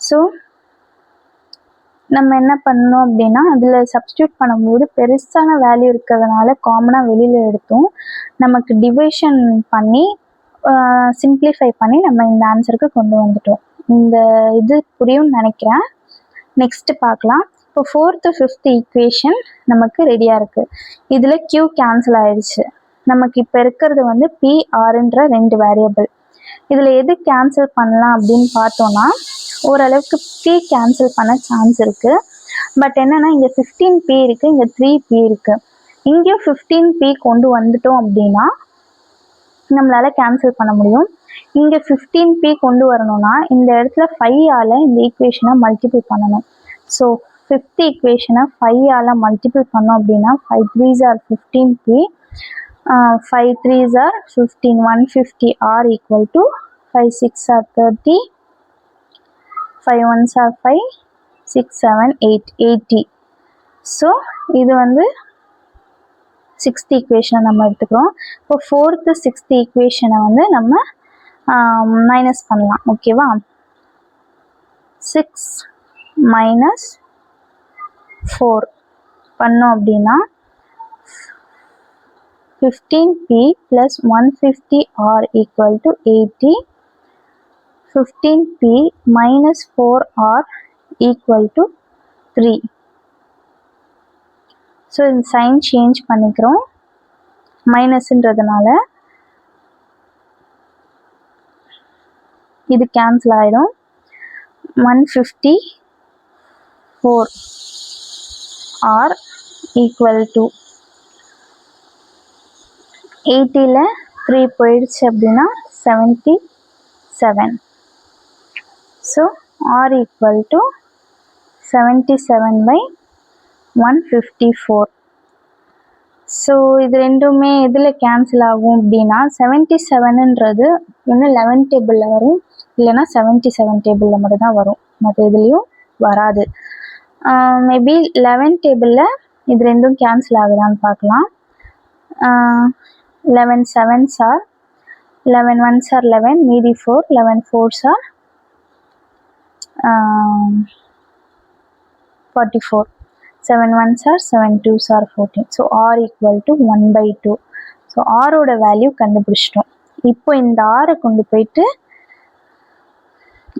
ஸோ நம்ம என்ன பண்ணோம் அப்படின்னா, அதில் சப்ஸ்டியூட் பண்ணும்போது பெருசான வேல்யூ இருக்கிறதுனால காமனாக வெளியில் எடுத்தோம். நமக்கு டிவிஷன் பண்ணி சிம்பிளிஃபை பண்ணி நம்ம இந்த ஆன்சருக்கு கொண்டு வந்துட்டோம். இந்த இது புரியும்னு நினைக்கிறேன். நெக்ஸ்ட்டு பார்க்கலாம். இப்போ 4th 5th ஈக்குவேஷன் நமக்கு ரெடியாக இருக்குது. இதில் q கேன்சல் ஆயிடுச்சு. நமக்கு இப்போ இருக்கிறது வந்து pRன்ற 2 வேரியபிள். இதில் எது கேன்சல் பண்ணலாம் அப்படின்னு பார்த்தோன்னா, ஓரளவுக்கு p கேன்சல் பண்ண சான்ஸ் இருக்குது. பட் என்னென்னா இங்கே 15p இருக்குது, இங்கே 3p இருக்குது. இங்கேயும் 15p கொண்டு வந்துட்டோம் அப்படின்னா நம்மளால் கேன்சல் பண்ண முடியும். இங்கே 15p கொண்டு வரணும்னா இந்த இடத்துல 5ஆல் இந்த ஈக்குவேஷனை மல்டிபிள் பண்ணணும். ஸோ 5th ஈக்குவேஷனை 5ஆல் மல்டிபிள் பண்ணோம் அப்படின்னா 5 3s are 15p, 5 3s are 15, 150r equal to 5 6 are 30, 5 1s are 5, 6 7 8 80. So இது வந்து சிக்ஸ்த் ஈக்குவேஷனை நம்ம எடுத்துக்கிறோம். இப்போ ஃபோர்த்து சிக்ஸ்த் ஈக்குவேஷனை வந்து நம்ம மைனஸ் பண்ணலாம். ஓகேவா? 6 மைனஸ் 4 பண்ணோம் அப்படின்னா 15p plus 150r equal to 80. 15p minus 4r equal to 3. So இந்த சைன் சேஞ்ச் பண்ணிக்கிறோம் மைனஸ்ன்றதுனால. இது கேன்சல் ஆகிடும். 154r equal to 80ல் 3 போயிடுச்சு அப்படின்னா 77. So r equal to 77/154. So இது ரெண்டுமே இதில் கேன்சல் ஆகும் அப்படின்னா 77ன்றது ஒன்று 11 டேபிளில் வரும், இல்லைன்னா 77 டேபிளில் மட்டும் தான் வரும், மற்ற இதுலேயும் வராது. மேபி 11 டேபிளில் இது ரெண்டும் கேன்சல் ஆகுதான்னு பார்க்கலாம். 11 7s are 11 1s are 11, மீதி 4, 11 4s are 44, 7 1s are 7 2s are 14. So r equal to 1/2. So ஆரோட வேல்யூ கண்டுபிடிச்சிட்டோம். இப்போ இந்த ஆரை கொண்டு போயிட்டு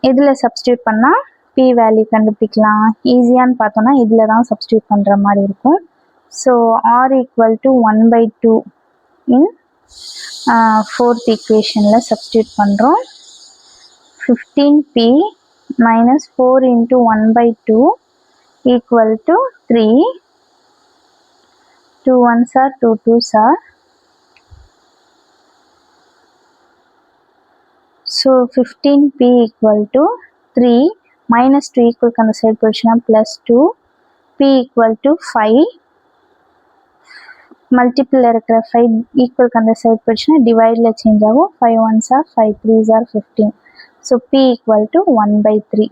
இதில் சப்ஸ்டியூட் பண்ணால் p வேல்யூ கண்டுபிடிக்கலாம். ஈஸியான்னு பார்த்தோன்னா இதில் தான் சப்ஸ்டியூட் பண்ணுற மாதிரி இருக்கும். So r equal to 1/2 in fourth equationல substitute பண்ணுறோம். 15p minus 4 into 1/2 equal to 3. 2 1s are 2 2s are. So 15p equal to 3 minus 2 equal to the side position plus 2. p equal to 5. Multiple இருக்கிற 5 ஈக்குவல் அந்த சைட் போயிடுச்சுன்னா டிவைடில் சேஞ்ச் ஆகும். 5 1s are 5 3s are 15. So p equal to 1/3.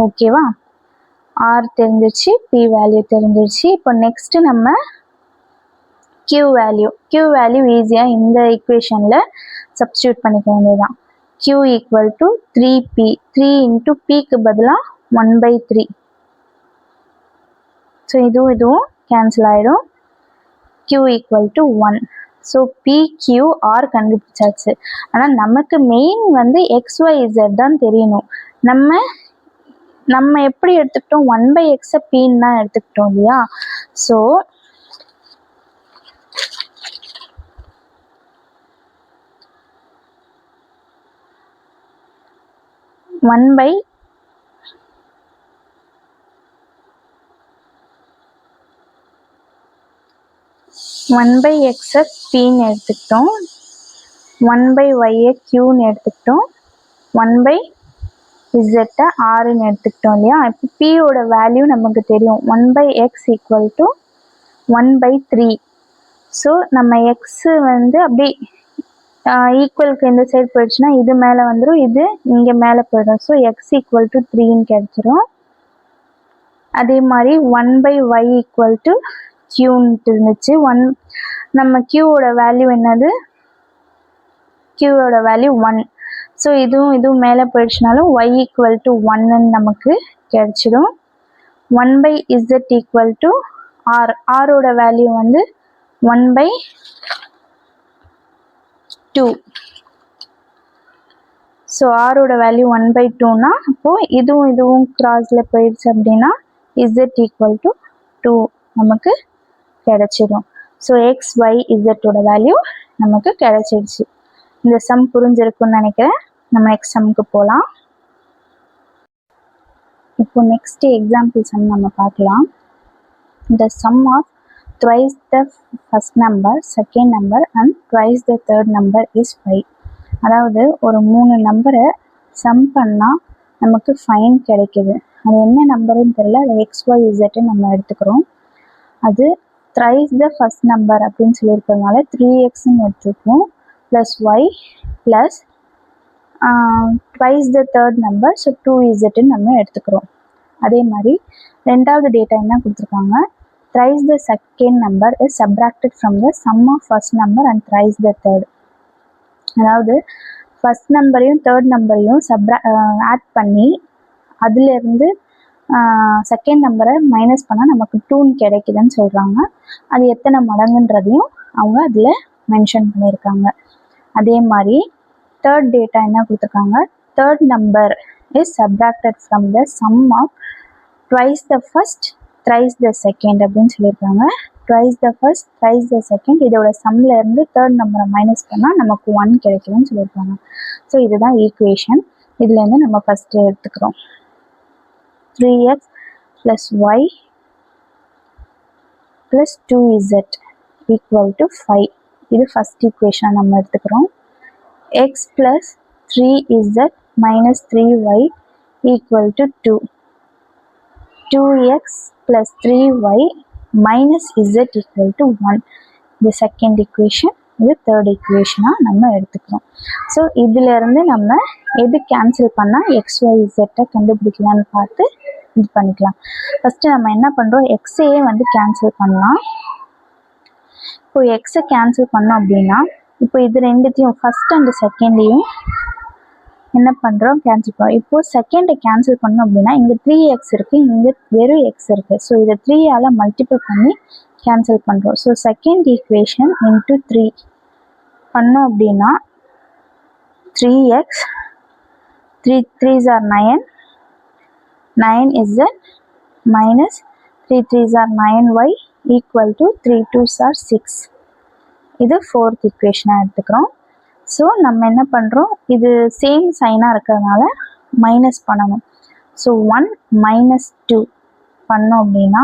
ஓகேவா? ஆர் தெரிஞ்சிருச்சு, p வேல்யூ தெரிஞ்சிருச்சு. இப்போ நெக்ஸ்ட்டு நம்ம q வேல்யூ ஈஸியாக இந்த ஈக்குவேஷனில் சப்ஸ்டியூட் பண்ணிக்க வேண்டியதுதான். q equal to 3p. 3 into pக்கு பதிலாக 1/3. ஸோ இதுவும் கேன்சல் ஆகிடும். q equal to 1. So PQR கண்டுபிடிச்சாச்சு. ஆனால் நமக்கு மெயின் வந்து XYZ தான் தெரியணும். நம்ம எப்படி எடுத்துக்கிட்டோம், 1/x pன்னு தான் எடுத்துக்கிட்டோம் இல்லையா? ஸோ ஒன் பை x pன்னு எடுத்துக்கிட்டோம், 1/y qன்னு எடுத்துக்கிட்டோம், 1/z rன்னு எடுத்துக்கிட்டோம் இல்லையா? இப்போ pயோட வேல்யூ நமக்கு தெரியும். 1/x equal to 1/3. ஸோ நம்ம x வந்து அப்படி ஈக்குவலுக்கு இந்த சைடு போயிடுச்சுன்னா இது மேலே வந்துடும், இது இங்கே மேலே போயிடும். ஸோ x equal to 3ன்னு கிடைச்சிரும். அதே மாதிரி 1/y equal to qன்ட்டு இருந்துச்சு. நம்ம qவோட வேல்யூ என்னது? qவோட வேல்யூ 1. ஸோ இதுவும் மேலே போயிடுச்சுனாலும் y equal to 1ன்னு நமக்கு கிடைச்சிடும். 1/z equal to r. rோட வேல்யூ வந்து 1/2. ஸோ ஆரோட வேல்யூ 1/2னா அப்போது இதுவும் கிராஸில் போயிடுச்சு அப்படின்னா z equal to 2 நமக்கு கிடைச்சிடும். ஸோ எக்ஸ் ஒய் இசட்டோட வேல்யூ நமக்கு கிடைச்சிடுச்சு. இந்த சம் புரிஞ்சிருக்குன்னு நினைக்கிறேன். நம்ம நெக்ஸ்ட் சம்முக்கு போகலாம். இப்போ நெக்ஸ்ட் எக்ஸாம்பிள் சம் நம்ம பார்க்கலாம். The sum of twice the first number, second number and twice the third number is 5. அதாவது ஒரு 3 நம்பரை சம் பண்ணால் நமக்கு ஃபைன் கிடைக்குது. அது என்ன நம்பருன்னு தெரியல, அது XYZ நம்ம எடுத்துக்கிறோம். அது thrice the first number அப்படின்னு சொல்லியிருக்கிறதுனால 3xன்னு எடுத்துக்கணும், plus y plus twice the third number, so 2z நம்ம எடுத்துக்கிறோம். அதே மாதிரி ரெண்டாவது டேட்டா என்ன கொடுத்துருக்காங்க, thrice the second number is subtracted from the sum of first number and thrice the third. அதாவது ஃபர்ஸ்ட் நம்பரையும் தேர்ட் நம்பரையும் ஆட் பண்ணி அதுலேருந்து செகண்ட் நம்பரை மைனஸ் பண்ணால் நமக்கு 2 கிடைக்குதுன்னு சொல்கிறாங்க. அது எத்தனை மடங்குன்றதையும் அவங்க அதில் மென்ஷன் பண்ணியிருக்காங்க. அதே மாதிரி தேர்ட் டேட்டா என்ன கொடுத்துருக்காங்க, third number is subtracted from the sum of twice the first thrice the second அப்படின்னு சொல்லியிருக்காங்க. Twice the first thrice the second, இதோட சம்மில் இருந்து தேர்ட் நம்பரை மைனஸ் பண்ணால் நமக்கு 1 கிடைக்குதுன்னு சொல்லியிருக்காங்க. ஸோ இதுதான் ஈக்குவேஷன். இதுலேருந்து நம்ம ஃபஸ்ட்டு எடுத்துக்கிறோம் 3x + y + 2z = 5. இது ஃபஸ்ட் ஈக்குவேஷன் நம்ம எடுத்துக்கிறோம். x + 3z - 3y = 2. 2x + 3y - z = 1. இது செகண்ட் ஈக்குவேஷன். இது தேர்ட் ஈக்குவேஷனாக நம்ம எடுத்துக்கிறோம். ஸோ இதிலேருந்து நம்ம எது கேன்சல் பண்ணால் XYZ கண்டுபிடிக்கலான்னு பார்த்து இது பண்ணிக்கலாம். ஃபஸ்ட்டு நம்ம என்ன பண்ணுறோம், எக்ஸையே கேன்சல் பண்ணலாம். இப்போ எக்ஸை கேன்சல் பண்ணோம் அப்படின்னா இப்போ இது ரெண்டுத்தையும் ஃபஸ்ட் அண்ட் செகண்டையும் என்ன பண்ணுறோம், கேன்சல் பண்ணுறோம். இப்போது செகண்டை கேன்சல் பண்ணோம் அப்படின்னா இங்கே 3x இருக்குது, இங்கே வெறும் x இருக்குது. ஸோ இதை 3ஆல் மல்டிபிள் பண்ணி கேன்சல் பண்ணுறோம். ஸோ செகண்ட் ஈக்குவேஷன் இன்ட்டு 3 பண்ணோம் அப்படின்னா 3x 3 3s are 9 9z minus 3 3s are 9y = 3 2s are 6. இது ஃபோர்த் ஈக்குவேஷனாக எடுத்துக்கிறோம். ஸோ நம்ம என்ன பண்ணுறோம், இது சேம் சைனாக இருக்கிறதுனால மைனஸ் பண்ணணும். ஸோ 1 - 2 பண்ணோம் அப்படின்னா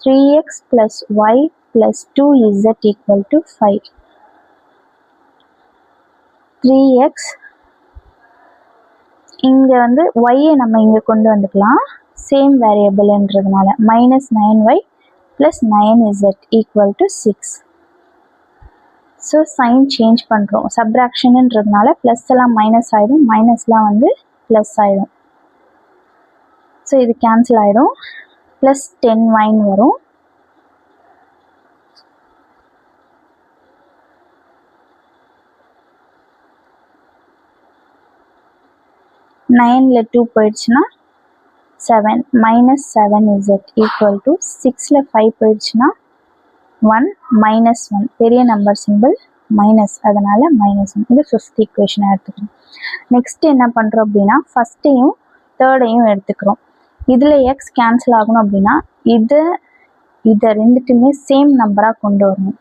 3x + y + 2z = 5. 3x இங்கே y நம்ம இங்கே கொண்டு வந்துக்கலாம், சேம் வேரியபிள்ன்றதுனால -9y + 9z = 6. So sign change பண்ணுறோம். சப்ராக்ஷனுன்றதுனால ப்ளஸ் எல்லாம் மைனஸ் ஆகிடும், மைனஸ்லாம் ப்ளஸ் ஆகிடும். ஸோ இது கேன்சல் ஆகிடும். ப்ளஸ் 10y வரும். நைனில் 2 போயிடுச்சுன்னா 7 -7z = 6ல் 5 போயிடுச்சுன்னா 1 -1 பெரிய நம்பர் சிம்பிள் மைனஸ், அதனால் -1. இது ஃபிஃப்த் ஈக்குவேஷனாக எடுத்துக்கிறோம். நெக்ஸ்ட்டு என்ன பண்ணுறோம் அப்படின்னா ஃபஸ்ட்டையும் தேர்டையும் எடுத்துக்கிறோம். இதில் எக்ஸ் கேன்சல் ஆகணும் அப்படின்னா இதை ரெண்டுத்துமே சேம் நம்பராக கொண்டு வரணும்.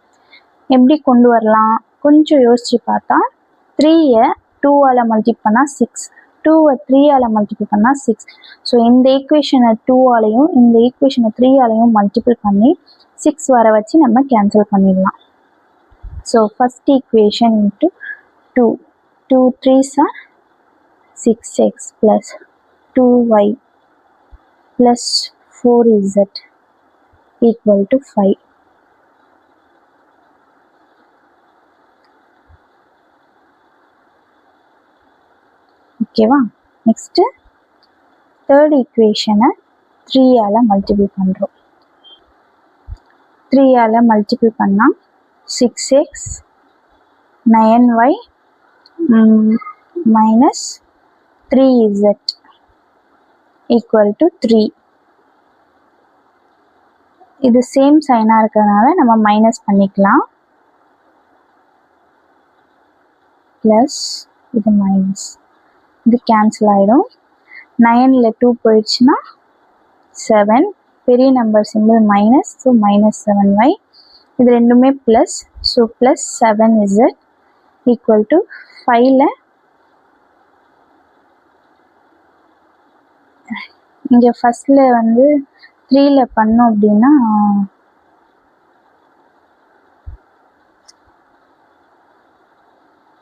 எப்படி கொண்டு வரலாம், கொஞ்சம் யோசித்து பார்த்தா 3யை 2ஆல் மல்டிபிள் பண்ணால் 6, 2வை 3ஆல் மல்டிபிள் பண்ணால் 6. ஸோ இந்த ஈக்குவேஷனை 2ஆலையும் இந்த ஈக்குவேஷனை 3ஆலையும் மல்டிபிள் பண்ணி 6 வர வச்சு நம்ம கேன்சல் பண்ணிடலாம். So first equation into 2 2 3s are 6x + 2y + 4z = 5. ஓகேவா? நெக்ஸ்ட்டு தேர்ட் ஈக்குவேஷனை 3ஆல் மல்டிபிள் பண்ணுறோம். 3ஆல் மல்டிபிள் பண்ணால் 6x 9y - 3z = 3. இது சேம் சைனாக இருக்கிறதுனால நம்ம மைனஸ் பண்ணிக்கலாம். ப்ளஸ் இது மைனஸ், இது கேன்சல் ஆகிடும். 9ல் 2 போயிடுச்சுன்னா 7, பெரிய number simple minus, so -7y. இது ரெண்டுமே ப்ளஸ், ஸோ ப்ளஸ் 7z = 5ல் இங்கே ஃபஸ்ட்டில் 3ல் பண்ணோம் அப்படின்னா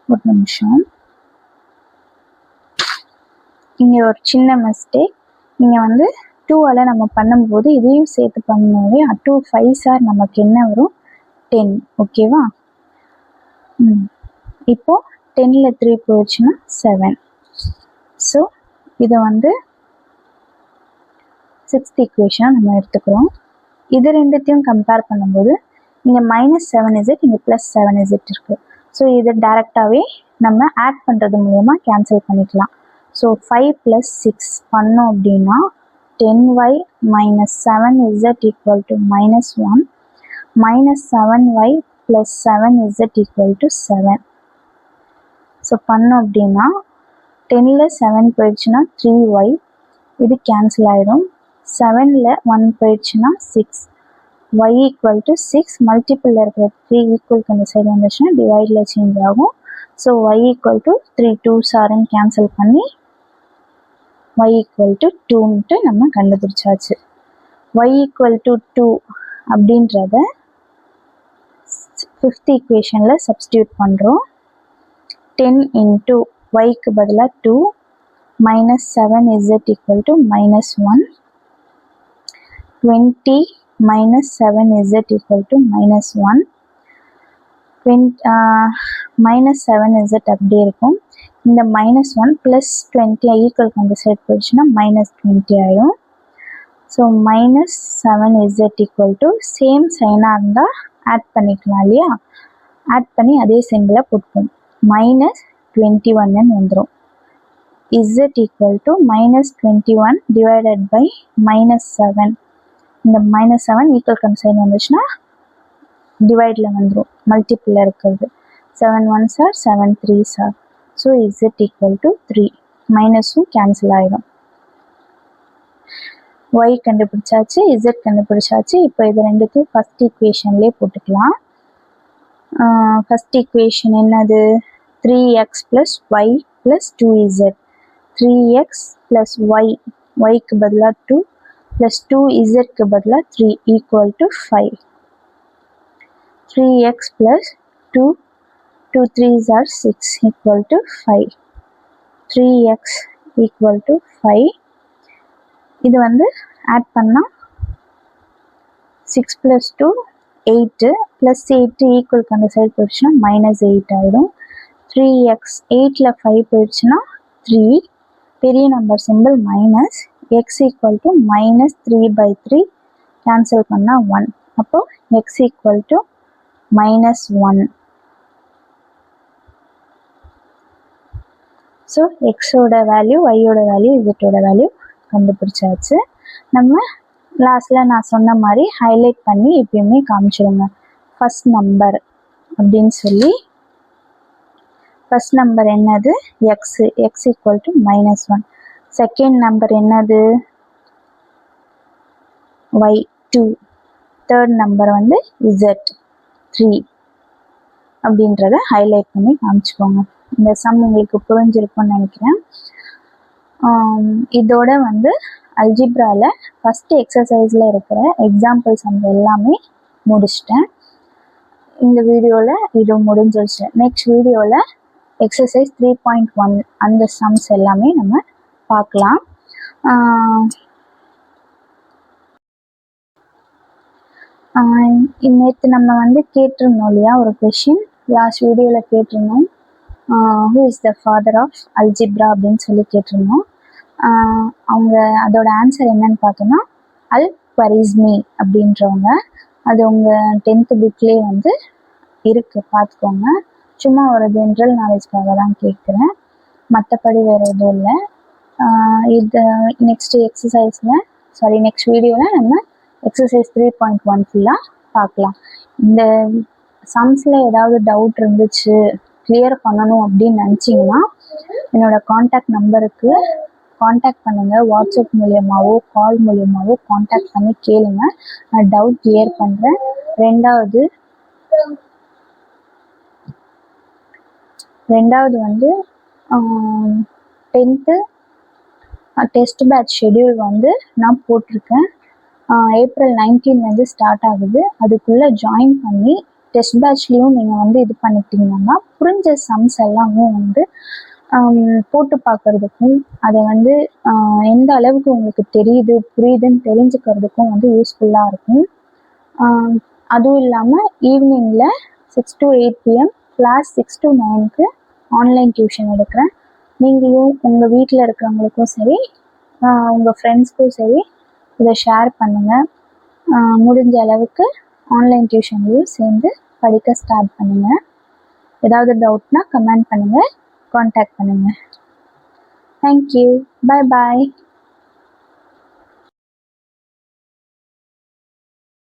ஒரு நிமிஷம், இங்கே ஒரு சின்ன மிஸ்டேக். இங்கே 2ஆல் நம்ம பண்ணும்போது இதையும் சேர்த்து பண்ணும்போது 2 5s are நமக்கு என்ன வரும், 10. ஓகேவா? இப்போது 10ல் 3 போயிடுச்சுன்னா 7. ஸோ இதை வந்து 6th equation நம்ம எடுத்துக்கிறோம். இது ரெண்டுத்தையும் கம்பேர் பண்ணும்போது இங்கே -7z இங்கே +7z இருக்குது. ஸோ இதை டைரெக்டாகவே நம்ம ஆட் பண்ணுறது மூலயமா கேன்சல் பண்ணிக்கலாம். ஸோ 5 + 6 பண்ணோம் அப்படின்னா 10y - 7z = -1 -7y + 7z = 7. So பண்ணோம் அப்படின்னா 10ல் 7 போயிடுச்சுன்னா 3y, இது கேன்சல் ஆகிடும். 7ல் 1 போயிடுச்சுன்னா 6, y = 6, மல்டிப்பிளில் இருக்கிற 3 ஈக்குவலுக்கு அந்த சைடு வந்துச்சுன்னா டிவைடில் சேஞ்ச் ஆகும். ஸோ y = 3 2s ஆர்ன்னு கேன்சல் பண்ணி y = 2ன்ட்டு நம்ம கண்டுபிடிச்சாச்சு. y = 2 அப்படின்றத 5th equationல சப்ஸ்டியூட் பண்ணுறோம். 10 × yக்கு பதிலாக 2 -7z = -1, 20 - 7z = -1, -7z அப்படியே இருக்கும். இந்த -1 + 20 ஈக்குவலுக்கு அந்த சைட் போயிடுச்சுன்னா -20 ஆகிடும். ஸோ -7z = சேம் சைனாக இருந்தால் ஆட் பண்ணிக்கலாம் இல்லையா, ஆட் பண்ணி அதே சிம்பிளை போட்டுப்போம். -21ன்னு வந்துடும். z = -21 divided by -7. இந்த -7 ஈக்குவல் அந்த சைடு வந்துச்சுன்னா டிவைடில் வந்துடும், மல்டிப்பிளில் இருக்கிறது. 7 1s are 7 3s are. So z = 3, மைனஸும் கேன்சல் ஆகிடும். y கண்டுபிடிச்சாச்சு, z கண்டுபிடிச்சாச்சு. இப்போ இது ரெண்டுத்தையும் ஃபஸ்ட் ஈக்குவேஷன்லேயே போட்டுக்கலாம். ஃபஸ்ட் ஈக்குவேஷன் என்னது? 3x + y + 2z. 3x + y, yக்கு பதிலாக 2 + 2zக்கு பதிலாக 3 = 5. 3x + 2, 2 3s are 6 = 5. 3x = 5. இது வந்து ஆட் பண்ணால் 6 + 2 8, +8 ஈக்குவலுக்கு அந்த சைடு போயிடுச்சுன்னா -8 ஆகிடும். 3x 8ல் 5 போயிடுச்சுன்னா 3, பெரிய number simple minus, x = -3/3 cancel பண்ணால் 1. அப்போது x = -1. ஸோ எக்ஸோட வேல்யூ, ஒய்யோட வேல்யூ, இசட்டோட வேல்யூ கண்டுபிடிச்சாச்சு. நம்ம லாஸ்ட்டில் நான் சொன்ன மாதிரி ஹைலைட் பண்ணி எப்பயுமே காமிச்சிடுங்க. ஃபஸ்ட் நம்பர் அப்படின்னு சொல்லி, ஃபஸ்ட் நம்பர் என்னது? x = -1. செகண்ட் நம்பர் என்னது? y 2. தேர்ட் நம்பர் வந்து z 3 அப்படின்றத ஹைலைட் பண்ணி காமிச்சுக்கோங்க. இந்த சம் உங்களுக்கு புரிஞ்சிருக்கும்னு நினைக்கிறேன். இதோட வந்து அல்ஜிப்ராவில் ஃபஸ்ட்டு எக்ஸசைஸில் இருக்கிற எக்ஸாம்பிள் சம் எல்லாமே முடிச்சிட்டேன். இந்த வீடியோவில் இது முடிஞ்சிருச்சு. நெக்ஸ்ட் வீடியோவில் எக்ஸசைஸ் 3.1 அந்த சம்ஸ் எல்லாமே நம்ம பார்க்கலாம். நேற்று நம்ம வந்து கேட்டிருந்தோம் இல்லையா, ஒரு கொஷின் லாஸ்ட் வீடியோவில் கேட்டிருந்தோம். Who is the father of algebra அப்படின்னு சொல்லி கேட்டிருந்தோம். அவங்க அதோட ஆன்சர் என்னன்னு பார்த்தோன்னா அல்-குவாரிஸ்மி அப்படின்றவங்க. அது உங்கள் 10th புக்லேயே வந்து இருக்குது, பார்த்துக்கோங்க. சும்மா ஒரு ஜென்ரல் நாலேஜ்க்காக தான் கேட்குறேன், மற்றபடி வேறு எதுவும் இல்லை. இது நெக்ஸ்ட் வீடியோவில் நம்ம எக்ஸசைஸ் 3.1 ஃபுல்லாக பார்க்கலாம். இந்த சம்ஸில் ஏதாவது டவுட் இருந்துச்சு, கிளியர் பண்ணணும் அப்படின்னு நினச்சிங்கன்னா என்னோடய காண்டாக்ட் நம்பருக்கு காண்டாக்ட் பண்ணுங்கள். வாட்ஸ்அப் மூலியமாகவோ கால் மூலியமாகவோ காண்டாக்ட் பண்ணி கேளுங்க, நான் டவுட் கிளியர் பண்ணுறேன். ரெண்டாவது வந்து 10th டெஸ்ட் பேட்ச் ஷெடியூல் வந்து நான் போட்டிருக்கேன். April 19 ஸ்டார்ட் ஆகுது. அதுக்குள்ளே ஜாயின் பண்ணி டெஸ்ட் பேட்ச்லேயும் நீங்கள் வந்து இது பண்ணிக்கிட்டீங்கன்னா புரிஞ்ச சம்ஸ் எல்லாமே வந்து போட்டு பார்க்குறதுக்கும், அதை வந்து எந்த அளவுக்கு உங்களுக்கு புரியுதுன்னு தெரிஞ்சுக்கிறதுக்கும் வந்து யூஸ்ஃபுல்லாக இருக்கும். அதுவும் இல்லாமல் ஈவினிங்கில் 6 to 8 PM கிளாஸ் 6 to 9க்கு ஆன்லைன் டியூஷன் எடுக்கிறேன். நீங்களும் உங்கள் வீட்டில் இருக்கிறவங்களுக்கும் சரி, உங்கள் ஃப்ரெண்ட்ஸ்க்கும் சரி இதை ஷேர் பண்ணுங்கள். முடிஞ்ச அளவுக்கு ஆன்லைன் டியூஷன்லேயும் சேர்ந்து படிக்க ஸ்டார்ட் பண்ணுங்கள். ஏதாவது டவுட்னா கமெண்ட் பண்ணுங்கள், காண்டாக்ட் பண்ணுங்கள். தேங்க்யூ. பாய் பாய்.